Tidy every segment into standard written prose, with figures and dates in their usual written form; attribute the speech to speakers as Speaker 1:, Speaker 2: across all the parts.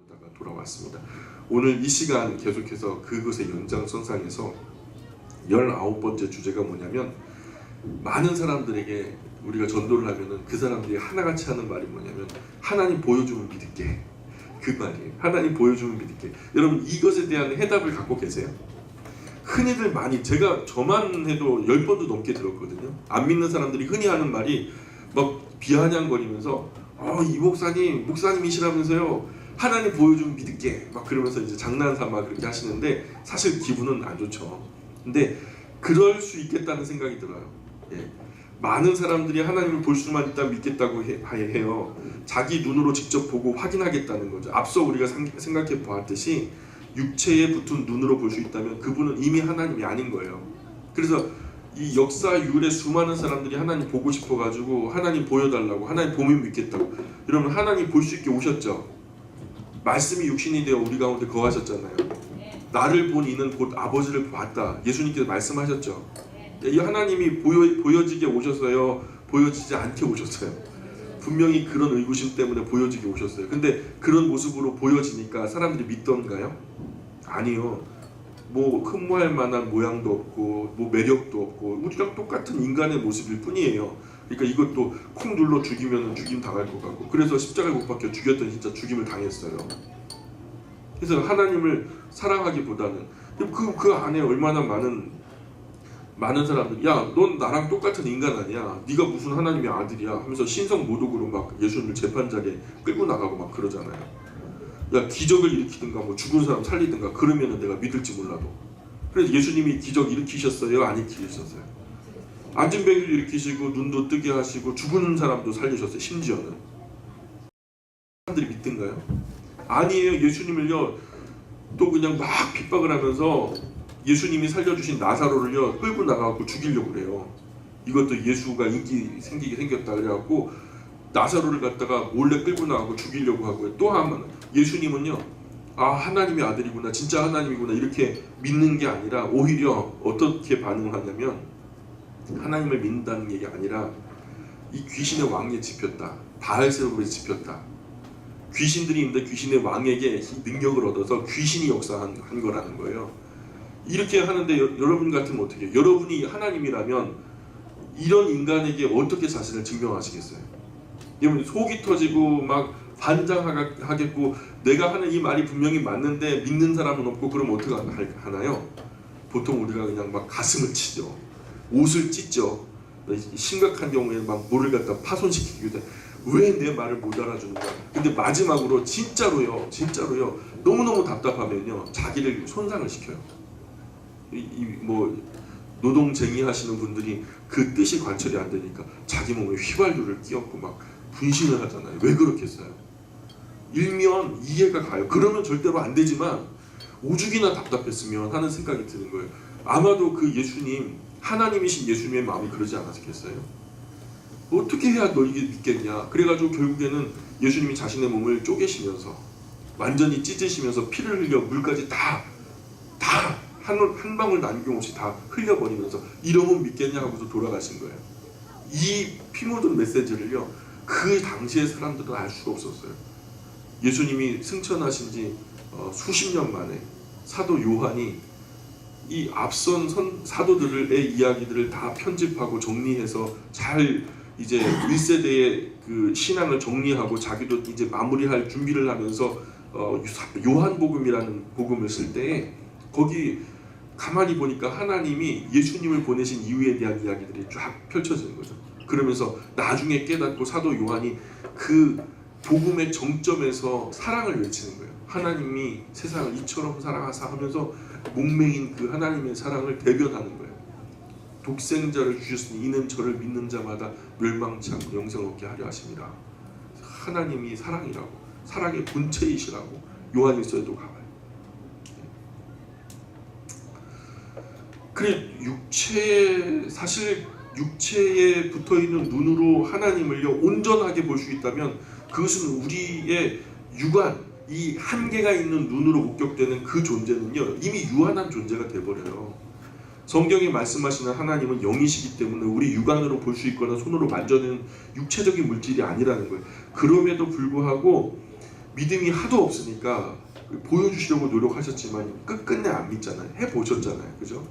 Speaker 1: 다가 돌아왔습니다. 오늘 이 시간 계속해서 그것의 연장선상에서 19번째 주제가 뭐냐면, 많은 사람들에게 우리가 전도를 하면은 그 사람들이 하나같이 하는 말이 뭐냐면, 하나님 보여주면 믿을게. 그 말이에요. 하나님 보여주면 믿을게. 여러분, 이것에 대한 해답을 갖고 계세요? 흔히들 많이, 제가 저만 해도 10번도 넘게 들었거든요. 안 믿는 사람들이 흔히 하는 말이 막 비아냥거리면서 이 목사님이시라면서요, 하나님 보여주면 믿을게, 막 그러면서 이제 장난삼아 그렇게 하시는데, 사실 기분은 안 좋죠. 근데 그럴 수 있겠다는 생각이 들어요. 예. 많은 사람들이 하나님을 볼 수만 있다면 믿겠다고 해요. 자기 눈으로 직접 보고 확인하겠다는 거죠. 앞서 우리가 생각해 보았듯이 육체에 붙은 눈으로 볼 수 있다면 그분은 이미 하나님이 아닌 거예요. 그래서 이 역사 이후에 수많은 사람들이 하나님 보고 싶어가지고 하나님 보여달라고, 하나님 보면 믿겠다고. 여러분, 하나님 볼 수 있게 오셨죠? 말씀이 육신이 되어 우리 가운데 거하셨잖아요. 나를 본 이는 곧 아버지를 봤다. 예수님께서 말씀하셨죠. 이 하나님이 보여지게 오셨어요? 보여지지 않게 오셨어요? 분명히 그런 의구심 때문에 보여지게 오셨어요. 근데 그런 모습으로 보여지니까 사람들이 믿던가요? 아니요. 뭐 흠모할 만한 모양도 없고 뭐 매력도 없고 우리랑 똑같은 인간의 모습일 뿐이에요. 그러니까 이것도 콩 눌러 죽이면 죽임 당할 것 같고, 그래서 십자가에 못 박혀 죽였더니 진짜 죽임을 당했어요. 그래서 하나님을 사랑하기보다는 그 안에 얼마나 많은 사람들이, 야, 넌 나랑 똑같은 인간 아니야, 네가 무슨 하나님의 아들이야 하면서 신성모독으로 막 예수님을 재판자리에 끌고 나가고 막 그러잖아요. 야, 기적을 일으키든가 뭐 죽은 사람 살리든가 그러면은 내가 믿을지 몰라도. 그래서 예수님이 기적 일으키셨어요? 안 일으키셨어요? 안진뱅이도 일으키시고 눈도 뜨게 하시고 죽은 사람도 살리셨어요. 심지어는. 사람들이 믿든가요? 아니에요. 예수님을요 또 그냥 막 핍박을 하면서 예수님이 살려주신 나사로를요 끌고 나가고 죽이려고 그래요. 이것도 예수가 인기 생겼다 그래갖고 나사로를 갖다가 몰래 끌고 나가고 죽이려고 하고요. 또 하면 예수님은요, 하나님의 아들이구나, 진짜 하나님이구나 이렇게 믿는 게 아니라 오히려 어떻게 반응하냐면, 하나님을 믿는다는 얘기 아니라 이 귀신의 왕에 집혔다, 바알세바에 집혔다. 귀신들이 있는데 귀신의 왕에게 능력을 얻어서 귀신이 역사한 거라는 거예요. 이렇게 하는데 여러분 같으면 어떻게 해요? 여러분이 하나님이라면 이런 인간에게 어떻게 자신을 증명하시겠어요? 여러분, 속이 터지고 막 반장하겠고, 내가 하는 이 말이 분명히 맞는데 믿는 사람은 없고, 그럼 어떻게 하나요? 보통 우리가 그냥 막 가슴을 치죠. 옷을 찢죠. 심각한 경우에 막 뭐를 갖다 파손시키기도 해. 왜 내 말을 못 알아주는가? 근데 마지막으로 진짜로요 너무너무 답답하면요 자기를 손상을 시켜요. 뭐 노동쟁이 하시는 분들이 그 뜻이 관철이 안 되니까 자기 몸에 휘발유를 끼얹고 막 분신을 하잖아요. 왜 그렇겠어요? 일면 이해가 가요. 그러면 절대로 안 되지만 오죽이나 답답했으면 하는 생각이 드는 거예요. 아마도 그 예수님, 하나님이신 예수님의 마음이 그러지 않았겠어요? 어떻게 해야 너 이게 믿겠냐? 그래가지고 결국에는 예수님이 자신의 몸을 쪼개시면서 완전히 찢으시면서 피를 흘려 물까지 다 한 방울 남김없이 다 흘려버리면서 이러면 믿겠냐 하고서 돌아가신 거예요. 이 피 묻은 메시지를요 그 당시의 사람들은 알 수가 없었어요. 예수님이 승천하신 지 수십 년 만에 사도 요한이 이 앞선 사도들의 이야기들을 다 편집하고 정리해서 잘 이제 1세대의 그 신앙을 정리하고 자기도 이제 마무리할 준비를 하면서 요한복음이라는 복음을 쓸 때, 거기 가만히 보니까 하나님이 예수님을 보내신 이유에 대한 이야기들이 쫙 펼쳐지는 거죠. 그러면서 나중에 깨닫고 사도 요한이 그 복음의 정점에서 사랑을 외치는 거예요. 하나님이 세상을 이처럼 사랑하사 하면서 목매인 그 하나님의 사랑을 대변하는 거예요. 독생자를 주셨으니 이는 저를 믿는 자마다 멸망치 않고 영생을 얻게 하려 하십니다. 하나님이 사랑이라고, 사랑의 본체이시라고 요한일서에도 가봐요. 그래, 사실 육체에 붙어있는 눈으로 하나님을요 온전하게 볼 수 있다면, 그것은 우리의 육안, 이 한계가 있는 눈으로 목격되는 그 존재는요 이미 유한한 존재가 돼버려요. 성경이 말씀하시는 하나님은 영이시기 때문에 우리 육안으로 볼 수 있거나 손으로 만져내는 육체적인 물질이 아니라는 거예요. 그럼에도 불구하고 믿음이 하도 없으니까 보여주시려고 노력하셨지만 끝끝내 안 믿잖아요. 해보셨잖아요. 그죠?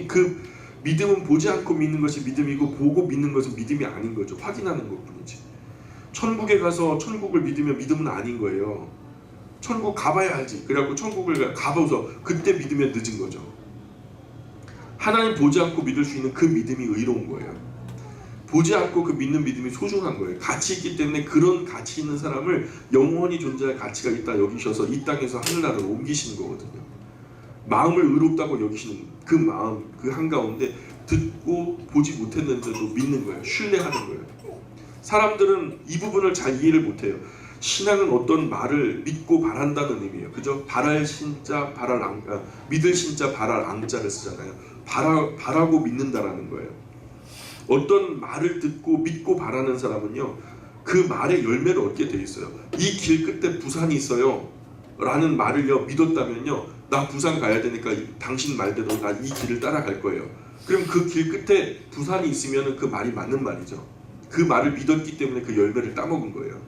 Speaker 1: 그 믿음은 보지 않고 믿는 것이 믿음이고 보고 믿는 것은 믿음이 아닌 거죠. 확인하는 것뿐이지. 천국에 가서 천국을 믿으면 믿음은 아닌 거예요. 천국 가봐야 알지. 그래갖고 천국을 가봐서 그때 믿으면 늦은 거죠. 하나님 보지 않고 믿을 수 있는 그 믿음이 의로운 거예요. 보지 않고 그 믿는 믿음이 소중한 거예요. 가치 있기 때문에 그런 가치 있는 사람을 영원히 존재할 가치가 있다 여기셔서 이 땅에서 하늘나라로 옮기시는 거거든요. 마음을 의롭다고 여기시는 그 마음, 그 한가운데 듣고 보지 못했는데도 믿는 거예요. 신뢰하는 거예요. 사람들은 이 부분을 잘 이해를 못해요. 신앙은 어떤 말을 믿고 바란다는 의미예요. 그죠? 바랄 신자, 바랄 앙, 믿을 신자, 바랄 앙자를 쓰잖아요. 바라고 믿는다라는 거예요. 어떤 말을 듣고 믿고 바라는 사람은요, 그 말의 열매를 얻게 돼 있어요. 이 길 끝에 부산이 있어요 라는 말을요 믿었다면요, 나 부산 가야 되니까 당신 말대로 나 이 길을 따라갈 거예요. 그럼 그 길 끝에 부산이 있으면 그 말이 맞는 말이죠. 그 말을 믿었기 때문에 그 열매를 따먹은 거예요.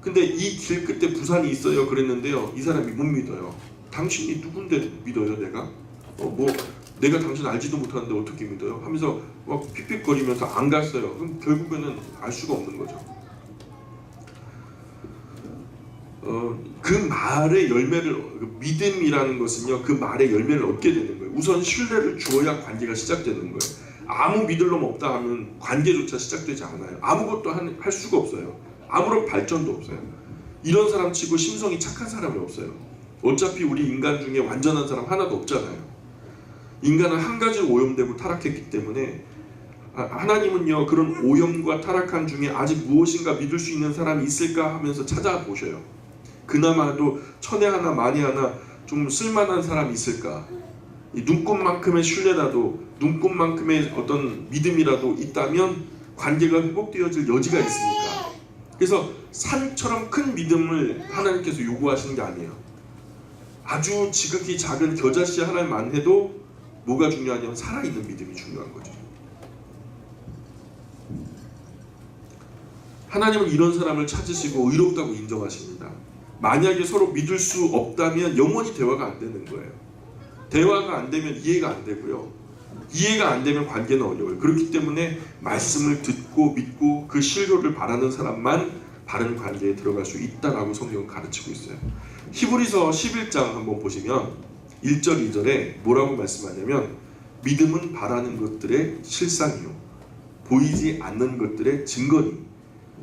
Speaker 1: 근데 이 길 끝에 부산이 있어요 그랬는데요, 이 사람이 못 믿어요. 당신이 누군데 믿어요 내가? 내가 당신 알지도 못하는데 어떻게 믿어요? 하면서 막 픽픽거리면서 안 갔어요. 그럼 결국에는 알 수가 없는 거죠. 그 말의 열매를, 믿음이라는 것은요 그 말의 열매를 얻게 되는 거예요. 우선 신뢰를 주어야 관계가 시작되는 거예요. 아무 믿을 놈 없다 하면 관계조차 시작되지 않아요. 아무것도 할 수가 없어요. 아무런 발전도 없어요. 이런 사람 치고 심성이 착한 사람이 없어요. 어차피 우리 인간 중에 완전한 사람 하나도 없잖아요. 인간은 한 가지로 오염되고 타락했기 때문에 하나님은요 그런 오염과 타락한 중에 아직 무엇인가 믿을 수 있는 사람이 있을까 하면서 찾아보셔요. 그나마도 천에 하나 만에 하나 좀 쓸만한 사람이 있을까. 이 눈꽃만큼의 신뢰라도, 눈꽃만큼의 어떤 믿음이라도 있다면 관계가 회복되어질 여지가 있으니까. 그래서 산처럼 큰 믿음을 하나님께서 요구하시는 게 아니에요. 아주 지극히 작은 겨자씨 하나만 해도 뭐가 중요하냐면 살아있는 믿음이 중요한 거죠. 하나님은 이런 사람을 찾으시고 의롭다고 인정하십니다. 만약에 서로 믿을 수 없다면 영원히 대화가 안 되는 거예요. 대화가 안 되면 이해가 안 되고요. 이해가 안 되면 관계는 어려워요. 그렇기 때문에 말씀을 듣고 믿고 그 실효를 바라는 사람만 바른 관계에 들어갈 수 있다라고 성경은 가르치고 있어요. 히브리서 11장 한번 보시면 1절 2절에 뭐라고 말씀하냐면, 믿음은 바라는 것들의 실상이요 보이지 않는 것들의 증거니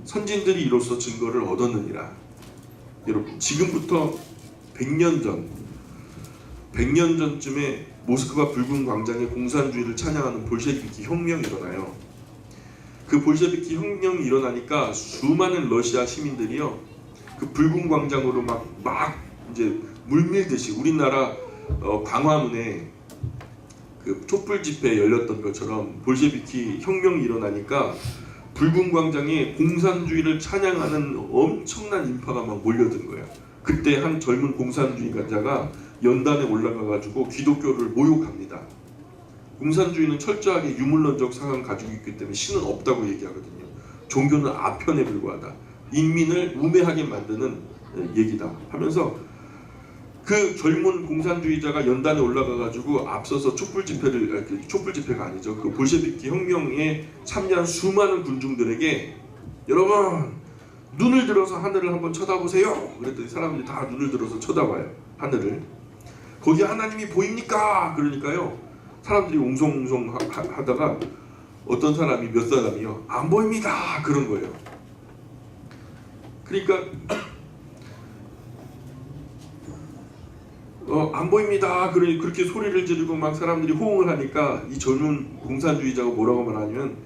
Speaker 1: 선진들이 이로써 증거를 얻었느니라. 여러분, 지금부터 100년 전쯤에 모스크바 붉은 광장에 공산주의를 찬양하는 볼셰비키 혁명이 일어나요. 그 볼셰비키 혁명이 일어나니까 수많은 러시아 시민들이요 그 붉은 광장으로 막 이제 물밀듯이, 우리나라 광화문에 그 촛불 집회 열렸던 것처럼 볼셰비키 혁명이 일어나니까 붉은 광장에 공산주의를 찬양하는 엄청난 인파가 막 몰려든 거예요. 그때 한 젊은 공산주의자가 연단에 올라가가지고 기독교를 모욕합니다. 공산주의는 철저하게 유물론적 상황을 가지고 있기 때문에 신은 없다고 얘기하거든요. 종교는 아편에 불과하다. 인민을 우매하게 만드는 얘기다 하면서 그 젊은 공산주의자가 연단에 올라가가지고 앞서서 촛불 집회가 아니죠. 그 볼셰비키 혁명에 참여한 수많은 군중들에게, 여러분 눈을 들어서 하늘을 한번 쳐다보세요. 그랬더니 사람들이 다 눈을 들어서 쳐다봐요. 하늘을. 거기 하나님이 보입니까? 그러니까요 사람들이 웅성웅성 하다가 어떤 사람이, 몇 사람이요, 안 보입니다 그런 거예요. 그러니까 안 보입니다 그렇게 소리를 지르고 막 사람들이 호응을 하니까 이 젊은 공산주의자가 뭐라고 말하냐면,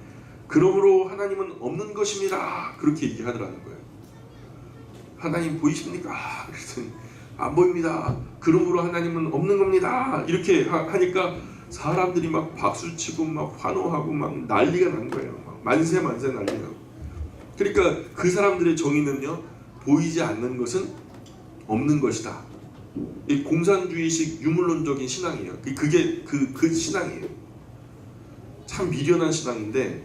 Speaker 1: 그러므로 하나님은 없는 것입니다 그렇게 얘기하더라는 거예요. 하나님 보이십니까? 그랬더니 안 보입니다. 그러므로 하나님은 없는 겁니다 이렇게 하니까 사람들이 막 박수치고 막 환호하고 막 난리가 난 거예요. 막 만세 난리가 나고. 그러니까 그 사람들의 정의는요, 보이지 않는 것은 없는 것이다. 이 공산주의식 유물론적인 신앙이에요. 그게 그 신앙이에요. 참 미련한 신앙인데,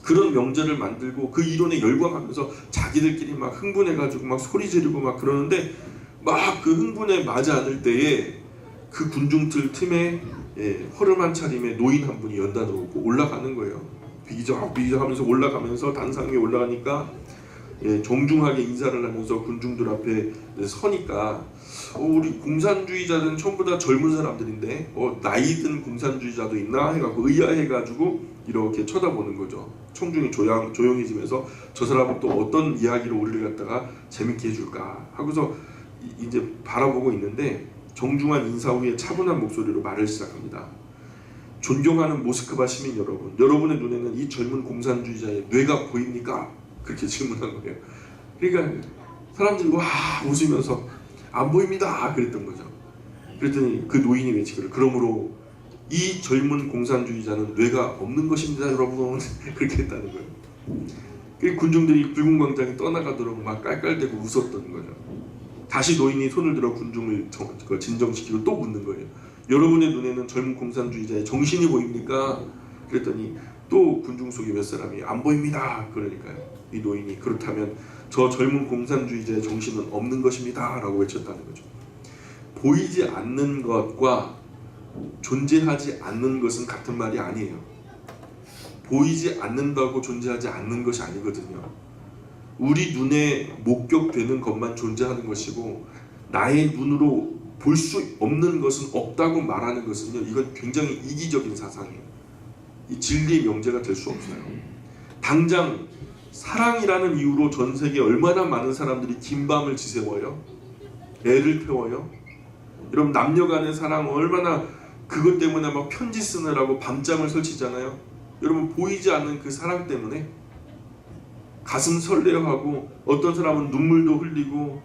Speaker 1: 그런 명제를 만들고 그 이론에 열광하면서 자기들끼리 막 흥분해가지고 막 소리 지르고 막 그러는데 막 그 흥분에 맞지 않을 때에 그 군중들 틈에 허름한 차림의 노인 한 분이 연단으로 오고 올라가는 거예요. 비기적 하면서 올라가면서 단상 위에 올라가니까 정중하게 인사를 하면서 군중들 앞에 서니까 우리 공산주의자들은 전부 다 젊은 사람들인데 나이 든 공산주의자도 있나 해갖고 의아해가지고 이렇게 쳐다보는 거죠. 청중이 조용해지면서 저 사람은 또 어떤 이야기로 우리를 갖다가 재밌게 해줄까 하고서 이제 바라보고 있는데 정중한 인사 후에 차분한 목소리로 말을 시작합니다. 존경하는 모스크바 시민 여러분, 여러분의 눈에는 이 젊은 공산주의자의 뇌가 보입니까? 그렇게 질문한 거예요. 그러니까 사람들이 와 웃으면서 안 보입니다 그랬던 거죠. 그랬더니 그 노인이 외치기를 그러므로 이 젊은 공산주의자는 뇌가 없는 것입니다 여러분 그렇게 했다는 거예요. 그 군중들이 붉은 광장에 떠나가도록 막 깔깔대고 웃었던 거죠. 다시 노인이 손을 들어 군중을 진정시키고 또 묻는 거예요. 여러분의 눈에는 젊은 공산주의자의 정신이 보입니까? 그랬더니 또 군중 속에 몇 사람이 안 보입니다. 그러니까요. 이 노인이 그렇다면 저 젊은 공산주의자의 정신은 없는 것입니다 라고 외쳤다는 거죠. 보이지 않는 것과 존재하지 않는 것은 같은 말이 아니에요. 보이지 않는다고 존재하지 않는 것이 아니거든요. 우리 눈에 목격되는 것만 존재하는 것이고 나의 눈으로 볼 수 없는 것은 없다고 말하는 것은요, 이건 굉장히 이기적인 사상이에요. 이 진리의 명제가 될 수 없어요. 당장 사랑이라는 이유로 전 세계에 얼마나 많은 사람들이 긴 밤을 지새워요? 애를 태워요? 여러분 남녀 간의 사랑 얼마나 그것 때문에 막 편지 쓰느라고 밤잠을 설치잖아요. 여러분 보이지 않는 그 사랑 때문에 가슴 설레어하고 어떤 사람은 눈물도 흘리고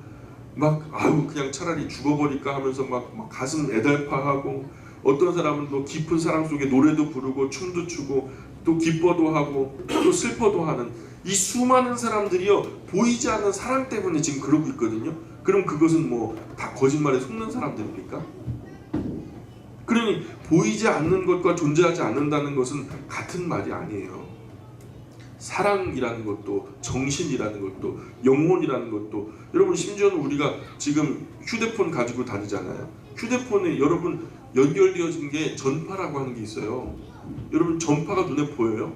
Speaker 1: 막 아유 그냥 차라리 죽어버릴까 하면서 막 가슴 애달파하고 어떤 사람은 또 깊은 사랑 속에 노래도 부르고 춤도 추고 또 기뻐도 하고 또 슬퍼도 하는 이 수많은 사람들이요 보이지 않는 사랑 때문에 지금 그러고 있거든요. 그럼 그것은 뭐 다 거짓말에 속는 사람들입니까? 그러니 보이지 않는 것과 존재하지 않는다는 것은 같은 말이 아니에요. 사랑이라는 것도 정신이라는 것도 영혼이라는 것도 여러분 심지어는 우리가 지금 휴대폰 가지고 다니잖아요. 휴대폰에 여러분 연결되어진 게 전파라고 하는 게 있어요. 여러분 전파가 눈에 보여요?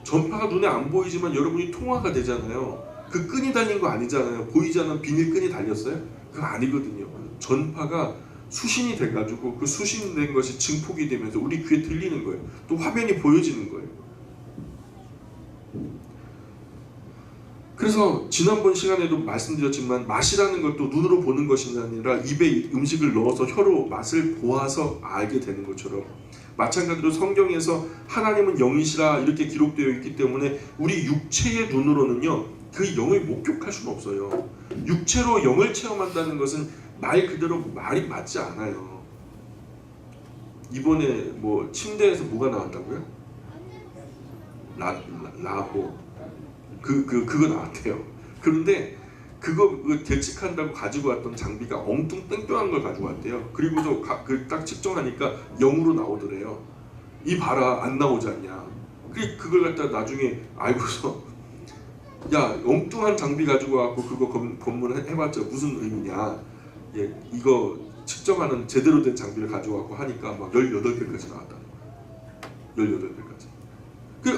Speaker 1: 전파가 눈에 안 보이지만 여러분이 통화가 되잖아요. 그 끈이 달린 거 아니잖아요. 보이지 않는 비닐 끈이 달렸어요? 그거 아니거든요. 전파가 수신이 돼가지고 그 수신된 것이 증폭이 되면서 우리 귀에 들리는 거예요. 또 화면이 보여지는 거예요. 그래서 지난번 시간에도 말씀드렸지만 맛이라는 것도 눈으로 보는 것이 아니라 입에 음식을 넣어서 혀로 맛을 보아서 알게 되는 것처럼 마찬가지로 성경에서 하나님은 영이시라 이렇게 기록되어 있기 때문에 우리 육체의 눈으로는요 그 영을 목격할 수는 없어요. 육체로 영을 체험한다는 것은 말 그대로 말이 맞지 않아요. 이번에 뭐 침대에서 뭐가 나왔다고요? 그거 나왔대요. 그런데 그거 계측한다고 가지고 왔던 장비가 엉뚱 땡뚱한 걸 가지고 왔대요. 그리고서 딱 측정하니까 0으로 나오더래요. 이 봐라 안 나오지 않냐. 그걸 갖다 나중에 알고서 야 엉뚱한 장비 가지고 와갖고 그거 검문해봤자 무슨 의미냐. 이거 측정하는 제대로 된 장비를 가지고 와갖고 하니까 막 18배까지 나왔다. 18배까지.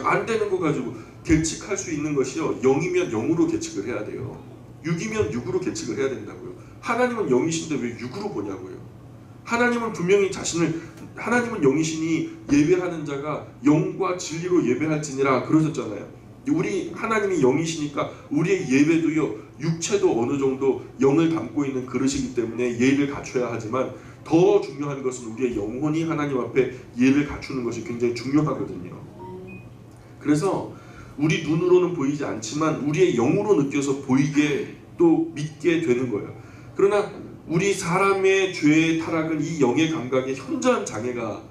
Speaker 1: 안 되는 거 가지고 계측할 수 있는 것이요 0이면 0으로 계측을 해야 돼요. 6이면 6으로 계측을 해야 된다고요. 하나님은 0이신데 왜 6으로 보냐고요. 하나님은 분명히 하나님은 영이시니 예배하는 자가 영과 진리로 예배할지니라 그러셨잖아요. 우리 하나님이 영이시니까 우리의 예배도요 육체도 어느 정도 영을 담고 있는 그릇이기 때문에 예의를 갖춰야 하지만 더 중요한 것은 우리의 영혼이 하나님 앞에 예의를 갖추는 것이 굉장히 중요하거든요. 그래서 우리 눈으로는 보이지 않지만 우리의 영으로 느껴서 보이게 또 믿게 되는 거예요. 그러나 우리 사람의 죄의 타락은 이 영의 감각에 현저한 장애가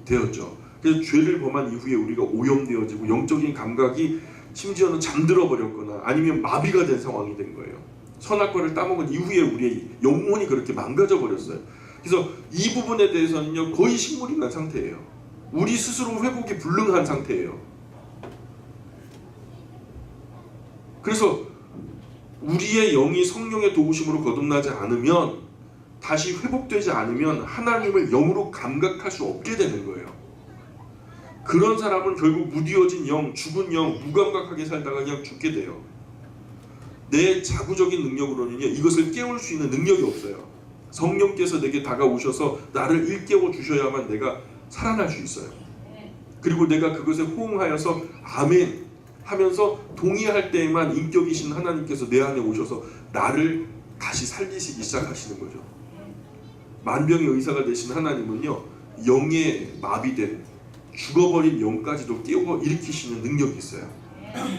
Speaker 1: 되었죠. 그래서 죄를 범한 이후에 우리가 오염되어지고 영적인 감각이 심지어는 잠들어 버렸거나 아니면 마비가 된 상황이 된 거예요. 선악과를 따먹은 이후에 우리의 영혼이 그렇게 망가져 버렸어요. 그래서 이 부분에 대해서는요 거의 식물인간 상태예요. 우리 스스로 회복이 불능한 상태예요. 그래서 우리의 영이 성령의 도우심으로 거듭나지 않으면, 다시 회복되지 않으면 하나님을 영으로 감각할 수 없게 되는 거예요. 그런 사람은 결국 무디어진 영, 죽은 영, 무감각하게 살다가 그냥 죽게 돼요. 내 자구적인 능력으로는요, 이것을 깨울 수 있는 능력이 없어요. 성령께서 내게 다가오셔서 나를 일깨워 주셔야만 내가 살아날 수 있어요. 그리고 내가 그것에 호응하여서 아멘 하면서 동의할 때에만 인격이신 하나님께서 내 안에 오셔서 나를 다시 살리시기 시작하시는 거죠. 만병의 의사가 되신 하나님은요, 영에 마비된 죽어버린 영까지도 깨워 일으키시는 능력이 있어요.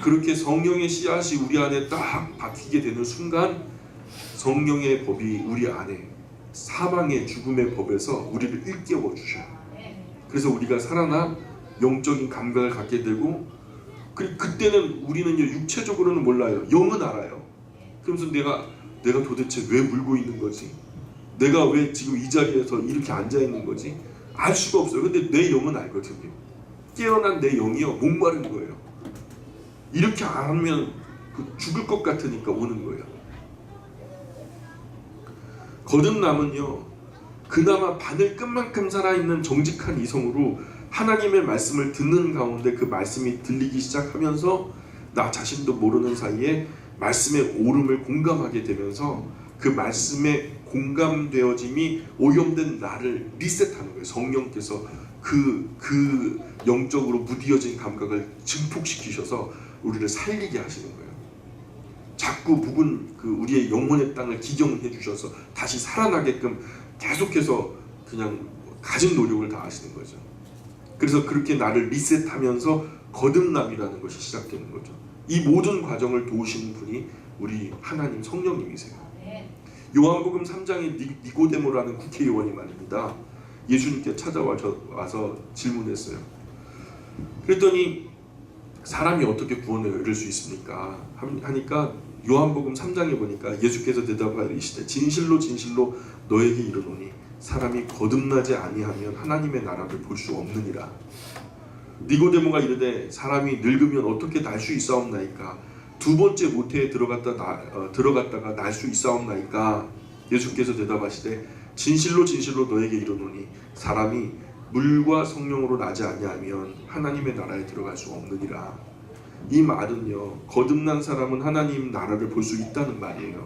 Speaker 1: 그렇게 성령의 씨앗이 우리 안에 딱 박히게 되는 순간, 성령의 법이 우리 안에 사망의 죽음의 법에서 우리를 일깨워 주셔요. 그래서 우리가 살아나 영적인 감각을 갖게 되고, 그때는 우리는요, 육체적으로는 몰라요. 영은 알아요. 그러면서 내가 도대체 왜 물고 있는 거지? 내가 왜 지금 이 자리에서 이렇게 앉아 있는 거지? 알 수가 없어요. 근데 내 영은 알거든요. 깨어난 내 영이요, 목마른 거예요. 이렇게 알면 죽을 것 같으니까 오는 거예요. 거듭남은요, 그나마 바늘끝만큼 살아있는 정직한 이성으로 하나님의 말씀을 듣는 가운데 그 말씀이 들리기 시작하면서 나 자신도 모르는 사이에 말씀의 옳음을 공감하게 되면서 그 말씀에 공감되어짐이 오염된 나를 리셋하는 거예요. 성령께서 그 영적으로 무디어진 감각을 증폭시키셔서 우리를 살리게 하시는 거예요. 자꾸 묵은 우리의 영혼의 땅을 기경해 주셔서 다시 살아나게끔 계속해서 그냥 가진 노력을 다 하시는 거죠. 그래서 그렇게 나를 리셋하면서 거듭남이라는 것이 시작되는 거죠. 이 모든 과정을 도우시는 분이 우리 하나님 성령님이세요. 요한복음 3장의 니고데모라는 국회의원이 말입니다. 예수님께 찾아와서 질문했어요. 그랬더니 사람이 어떻게 구원에 이를 수 있습니까? 하니까 요한복음 3장에 보니까 예수께서 대답하시되 진실로 진실로 너에게 이르노니 사람이 거듭나지 아니하면 하나님의 나라를 볼 수 없느니라. 니고데모가 이르되 사람이 늙으면 어떻게 날 수 있사옵나이까? 두 번째 모태에 들어갔다가 날 수 있사옵나이까? 예수께서 대답하시되 진실로 진실로 너에게 이르노니 사람이 물과 성령으로 나지 아니하면 하나님의 나라에 들어갈 수 없느니라. 이 말은요, 거듭난 사람은 하나님 나라를 볼 수 있다는 말이에요.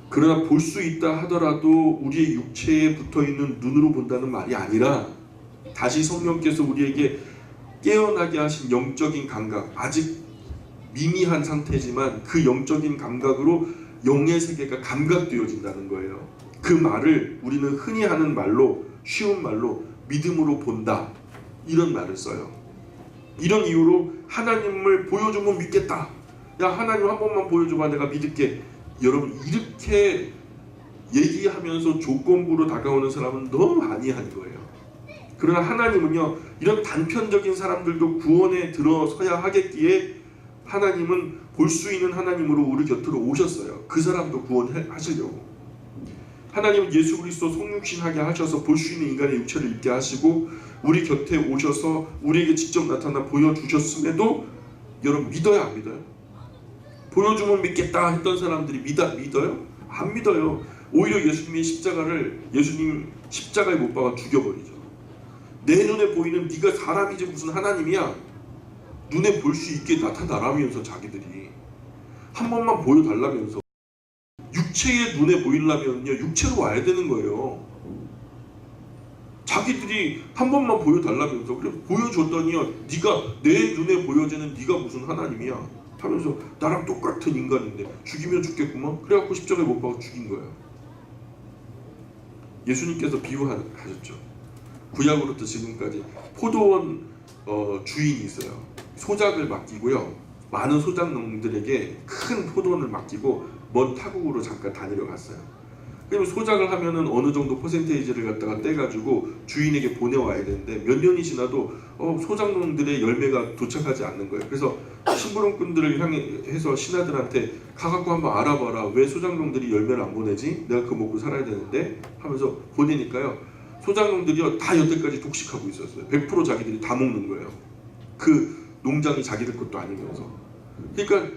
Speaker 1: 그러나 볼 수 있다 하더라도 우리의 육체에 붙어있는 눈으로 본다는 말이 아니라, 다시 성령께서 우리에게 깨어나게 하신 영적인 감각, 아직 미미한 상태지만 그 영적인 감각으로 영의 세계가 감각되어진다는 거예요. 그 말을 우리는 흔히 하는 말로, 쉬운 말로 믿음으로 본다, 이런 말을 써요. 이런 이유로 하나님을 보여주면 믿겠다. 야, 하나님 한 번만 보여줘봐, 내가 믿을게. 여러분, 이렇게 얘기하면서 조건부로 다가오는 사람은 너무 많이 하는 거예요. 그러나 하나님은요, 이런 단편적인 사람들도 구원에 들어서야 하겠기에 하나님은 볼 수 있는 하나님으로 우리 곁으로 오셨어요. 그 사람도 구원하시려고. 하나님은 예수 그리스도 성육신하게 하셔서 볼 수 있는 인간의 육체를 입게 하시고 우리 곁에 오셔서 우리에게 직접 나타나 보여주셨음에도 여러분, 믿어요 안 믿어요? 보여주면 믿겠다 했던 사람들이 믿어요? 안 믿어요. 오히려 예수님 십자가에 못 박아 죽여버리죠. 내 눈에 보이는 네가 사람이지 무슨 하나님이야. 눈에 볼 수 있게 나타나라면서 자기들이 한 번만 보여달라면서, 육체의 눈에 보이려면요, 육체로 와야 되는 거예요. 자기들이 한 번만 보여달라면서, 그래 보여줬더니요, 네가 내 눈에 보여지는 네가 무슨 하나님이야 하면서 나랑 똑같은 인간인데 죽이면 죽겠구만. 그래갖고 십자가에 못 박아 죽인 거예요. 예수님께서 비유하셨죠. 구약으로부터 지금까지 포도원 주인이 있어요. 소작을 맡기고요, 많은 소작농들에게 큰 포도원을 맡기고 먼 타국으로 잠깐 다니러 갔어요. 그러면 소작을 하면은 어느 정도 퍼센테이지를 갖다가 떼가지고 주인에게 보내와야 되는데 몇 년이 지나도 소작농들의 열매가 도착하지 않는 거예요. 그래서 심부름꾼들을 향해서 신하들한테 가갖고 한번 알아봐라. 왜 소작농들이 열매를 안 보내지? 내가 그거 먹고 살아야 되는데 하면서 보내니까요, 소작농들이요 다 여태까지 독식하고 있었어요. 100% 자기들이 다 먹는 거예요. 그 농장이 자기들 것도 아니면서. 그러니까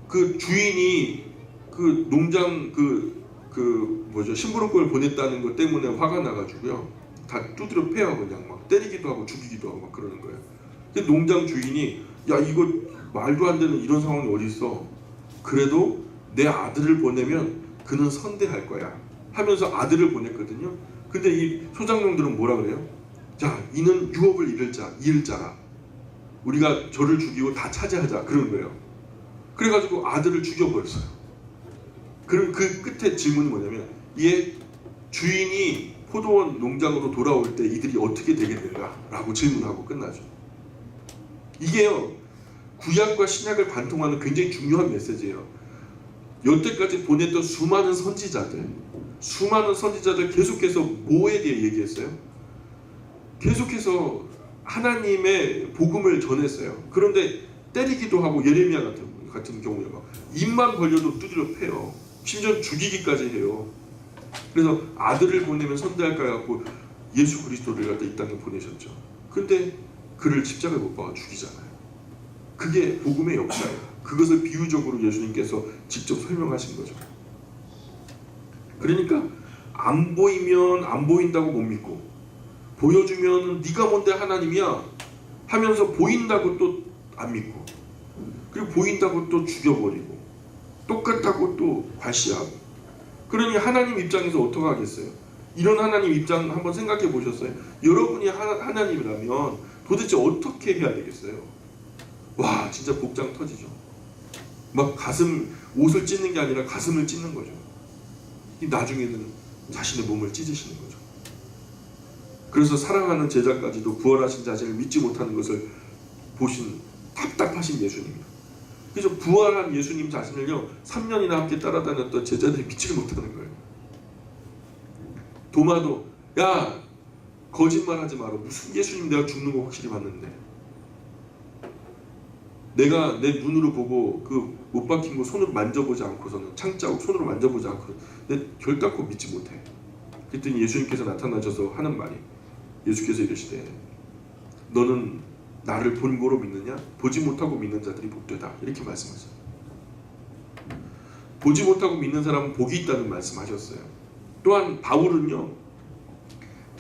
Speaker 1: 그 주인이 그 농장 뭐죠 심부름꾼을 보냈다는 것 때문에 화가 나가지고요 다 두드려 패요. 그냥 막 때리기도 하고 죽이기도 하고 막 그러는 거예요. 근데 농장 주인이 야 이거 말도 안 되는 이런 상황이 어디 있어? 그래도 내 아들을 보내면 그는 선대할 거야 하면서 아들을 보냈거든요. 근데 이 소장농들은 뭐라 그래요? 자 이는 유업을 잃을 자라 우리가 저를 죽이고 다 차지하자 그런 거예요. 그래가지고 아들을 죽여버렸어요. 그 끝에 질문이 뭐냐면 얘 주인이 포도원 농장으로 돌아올 때 이들이 어떻게 되게 될까? 라고 질문하고 끝나죠. 이게요 구약과 신약을 관통하는 굉장히 중요한 메시지예요. 여태까지 보냈던 수많은 선지자들 계속해서 뭐에 대해 얘기했어요? 계속해서 하나님의 복음을 전했어요. 그런데 때리기도 하고 예레미야 같은 경우에 막 입만 벌려도 두드려 패요. 심지어 죽이기까지 해요. 그래서 아들을 보내면 선대할까 해갖고 예수 그리스도를 갖다 이 땅에 보내셨죠. 근데 그를 십자가에 못 박아 죽이잖아요. 그게 복음의 역사예요. 그것을 비유적으로 예수님께서 직접 설명하신 거죠. 그러니까 안 보이면 안 보인다고 못 믿고 보여주면 네가 뭔데 하나님이야 하면서 보인다고 또 안 믿고 그리고 보인다고 또 죽여버리고 똑같다고 또 과시하고 그러니 하나님 입장에서 어떻게 하겠어요? 이런 하나님 입장 한번 생각해 보셨어요? 여러분이 하나님이라면 도대체 어떻게 해야 되겠어요? 와 진짜 복장 터지죠. 막 옷을 찢는 게 아니라 가슴을 찢는 거죠. 나중에는 자신의 몸을 찢으시는 거죠. 그래서 사랑하는 제자까지도 부활하신 자신을 믿지 못하는 것을 보신 답답하신 예수님이요. 그래서 부활한 예수님 자신을요 3년이나 함께 따라다녔던 제자들이 믿지를 못하는 거예요. 도마도 야 거짓말하지 마라. 무슨 예수님 내가 죽는 거 확실히 봤는데 내가 내 눈으로 보고 그 못 박힌 거 손으로 만져보지 않고서는 창자국 손으로 만져보지 않고 내 결단코 믿지 못해. 그랬더니 예수님께서 나타나셔서 하는 말이 예수께서 이르시되 너는 나를 본고로 믿느냐? 보지 못하고 믿는 자들이 복되다. 이렇게 말씀하셨어요. 보지 못하고 믿는 사람은 복이 있다는 말씀하셨어요. 또한 바울은요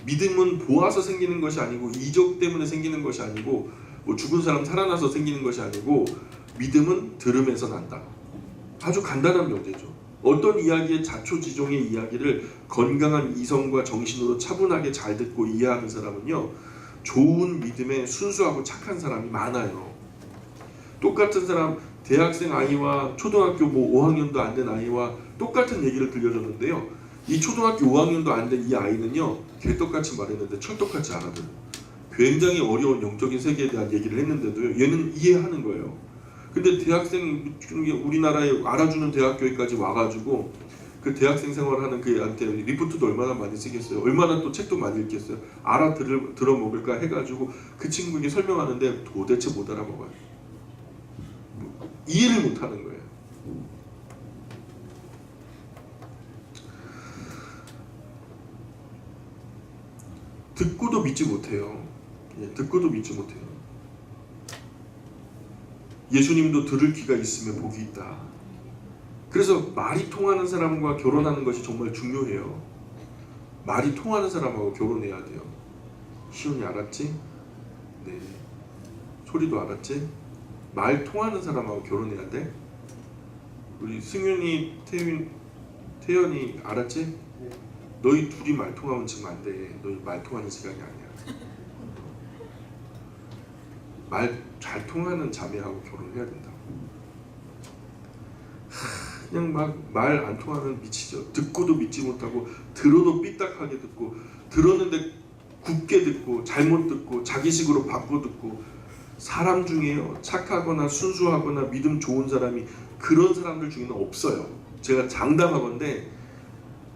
Speaker 1: 믿음은 보아서 생기는 것이 아니고 이적 때문에 생기는 것이 아니고 뭐 죽은 사람 살아나서 생기는 것이 아니고 믿음은 들음에서 난다. 아주 간단한 명제죠. 어떤 이야기의 자초지종의 이야기를 건강한 이성과 정신으로 차분하게 잘 듣고 이해하는 사람은요 좋은 믿음에 순수하고 착한 사람이 많아요. 똑같은 사람 대학생 아이와 초등학교 5학년도 안 된 아이와 똑같은 얘기를 들려줬는데요 이 초등학교 5학년도 안 된 이 아이는요 개떡같이 말했는데 철떡같이 알아들어요. 굉장히 어려운 영적인 세계에 대한 얘기를 했는데도 얘는 이해하는 거예요. 근데 대학생 중에 우리나라에 알아주는 대학교에까지 와가지고 그 대학생 생활하는 그 애한테 리포트도 얼마나 많이 쓰겠어요. 얼마나 또 책도 많이 읽겠어요. 들어먹을까 해가지고 그 친구에게 설명하는데 도대체 못 알아먹어요. 이해를 못하는 거예요. 듣고도 믿지 못해요. 듣고도 믿지 못해요. 예수님도 들을 귀가 있으면 복이 있다. 그래서 말이 통하는 사람과 결혼하는 것이 정말 중요해요. 말이 통하는 사람하고 결혼해야 돼요. 시온이 알았지? 네. 소리도 알았지? 말 통하는 사람하고 결혼해야 돼? 우리 승윤이, 태연이 알았지? 너희 둘이 말 통하면 지금 안 돼. 너희 말 통하는 시간이 아니야. 말 잘 통하는 자매하고 결혼해야 된다. 그냥 막 말 안 통하면 미치죠. 듣고도 믿지 못하고 들어도 삐딱하게 듣고 들었는데 굽게 듣고 잘못 듣고 자기식으로 바꿔 듣고 사람 중에요 착하거나 순수하거나 믿음 좋은 사람이 그런 사람들 중에는 없어요. 제가 장담하건데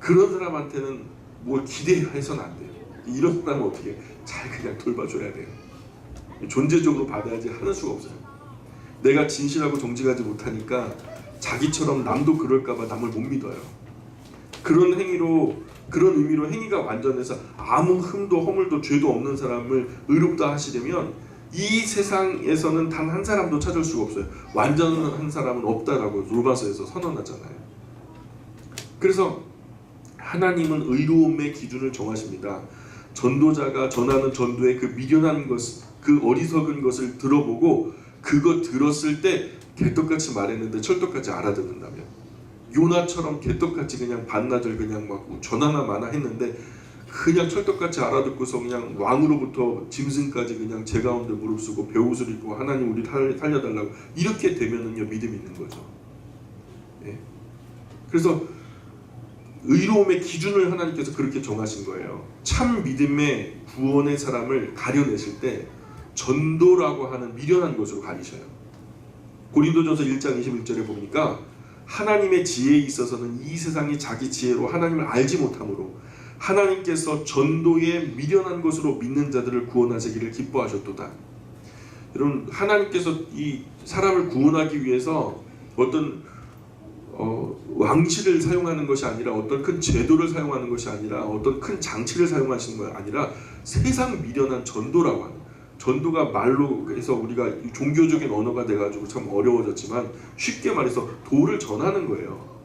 Speaker 1: 그런 사람한테는 뭘 기대해서는 안 돼요. 이런 사람은 어떻게 잘 그냥 돌봐줘야 돼요. 존재적으로 받아야지 하는 수가 없어요. 내가 진실하고 정직하지 못하니까 자기처럼 남도 그럴까봐 남을 못 믿어요. 그런 의미로 행위가 완전해서 아무 흠도 허물도 죄도 없는 사람을 의롭다 하시려면 이 세상에서는 단 한 사람도 찾을 수가 없어요. 완전한 사람은 없다라고 로마서에서 선언하잖아요. 그래서 하나님은 의로움의 기준을 정하십니다. 전도자가 전하는 전도의 그 미련한 것, 그 어리석은 것을 들어보고 그거 들었을 때 개떡같이 말했는데 철떡같이 알아듣는다면, 요나처럼 개떡같이 그냥 반나절 그냥 막 전하나 마나 했는데 그냥 철떡같이 알아듣고서 그냥 왕으로부터 짐승까지 그냥 제 가운데 무릅쓰고 베옷을 입고 하나님 우리 살려달라고 이렇게 되면은요 믿음이 있는 거죠. 예. 그래서 의로움의 기준을 하나님께서 그렇게 정하신 거예요. 참 믿음의 구원의 사람을 가려내실 때 전도라고 하는 미련한 것으로 가리셔요. 고린도전서 1장 21절에 보니까 하나님의 지혜에 있어서는 이 세상이 자기 지혜로 하나님을 알지 못하므로 하나님께서 전도에 미련한 것으로 믿는 자들을 구원하시기를 기뻐하셨도다. 여러분, 하나님께서 이 사람을 구원하기 위해서 어떤 왕실을 사용하는 것이 아니라, 어떤 큰 제도를 사용하는 것이 아니라, 어떤 큰 장치를 사용하시는 것이 아니라 세상 미련한 전도라고 하는, 전도가 말로 해서 우리가 종교적인 언어가 돼가지고 참 어려워졌지만 쉽게 말해서 도를 전하는 거예요.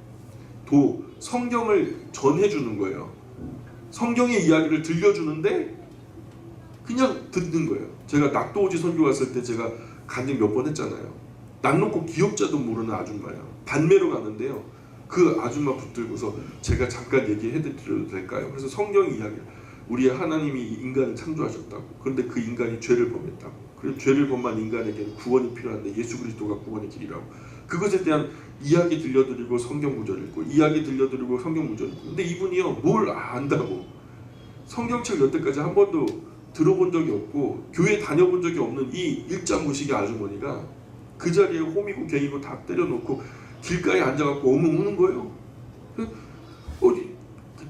Speaker 1: 도, 성경을 전해주는 거예요. 성경의 이야기를 들려주는데 그냥 듣는 거예요. 제가 낙도오지 선교 갔을 때 제가 간증 몇 번 했잖아요. 난 놓고 기억자도 모르는 아줌마예요. 반매로 가는데요. 그 아줌마 붙들고서 제가 잠깐 얘기해드려도 될까요? 그래서 성경 이야기, 우리의 하나님이 인간을 창조하셨다고. 그런데 그 인간이 죄를 범했다고. 그래서 죄를 범한 인간에게는 구원이 필요한데 예수 그리스도가 구원의 길이라고. 그것에 대한 이야기 들려드리고 성경 구절 읽고, 이야기 들려드리고 성경 구절 읽고. 근데 이분이요 뭘 안다고. 성경책 여태까지 한 번도 들어본 적이 없고 교회 다녀본 적이 없는 이 일자무식의 아주머니가 그 자리에 홈이고 갱이고 다 때려놓고 길가에 앉아갖고 엉엉 우는 거예요.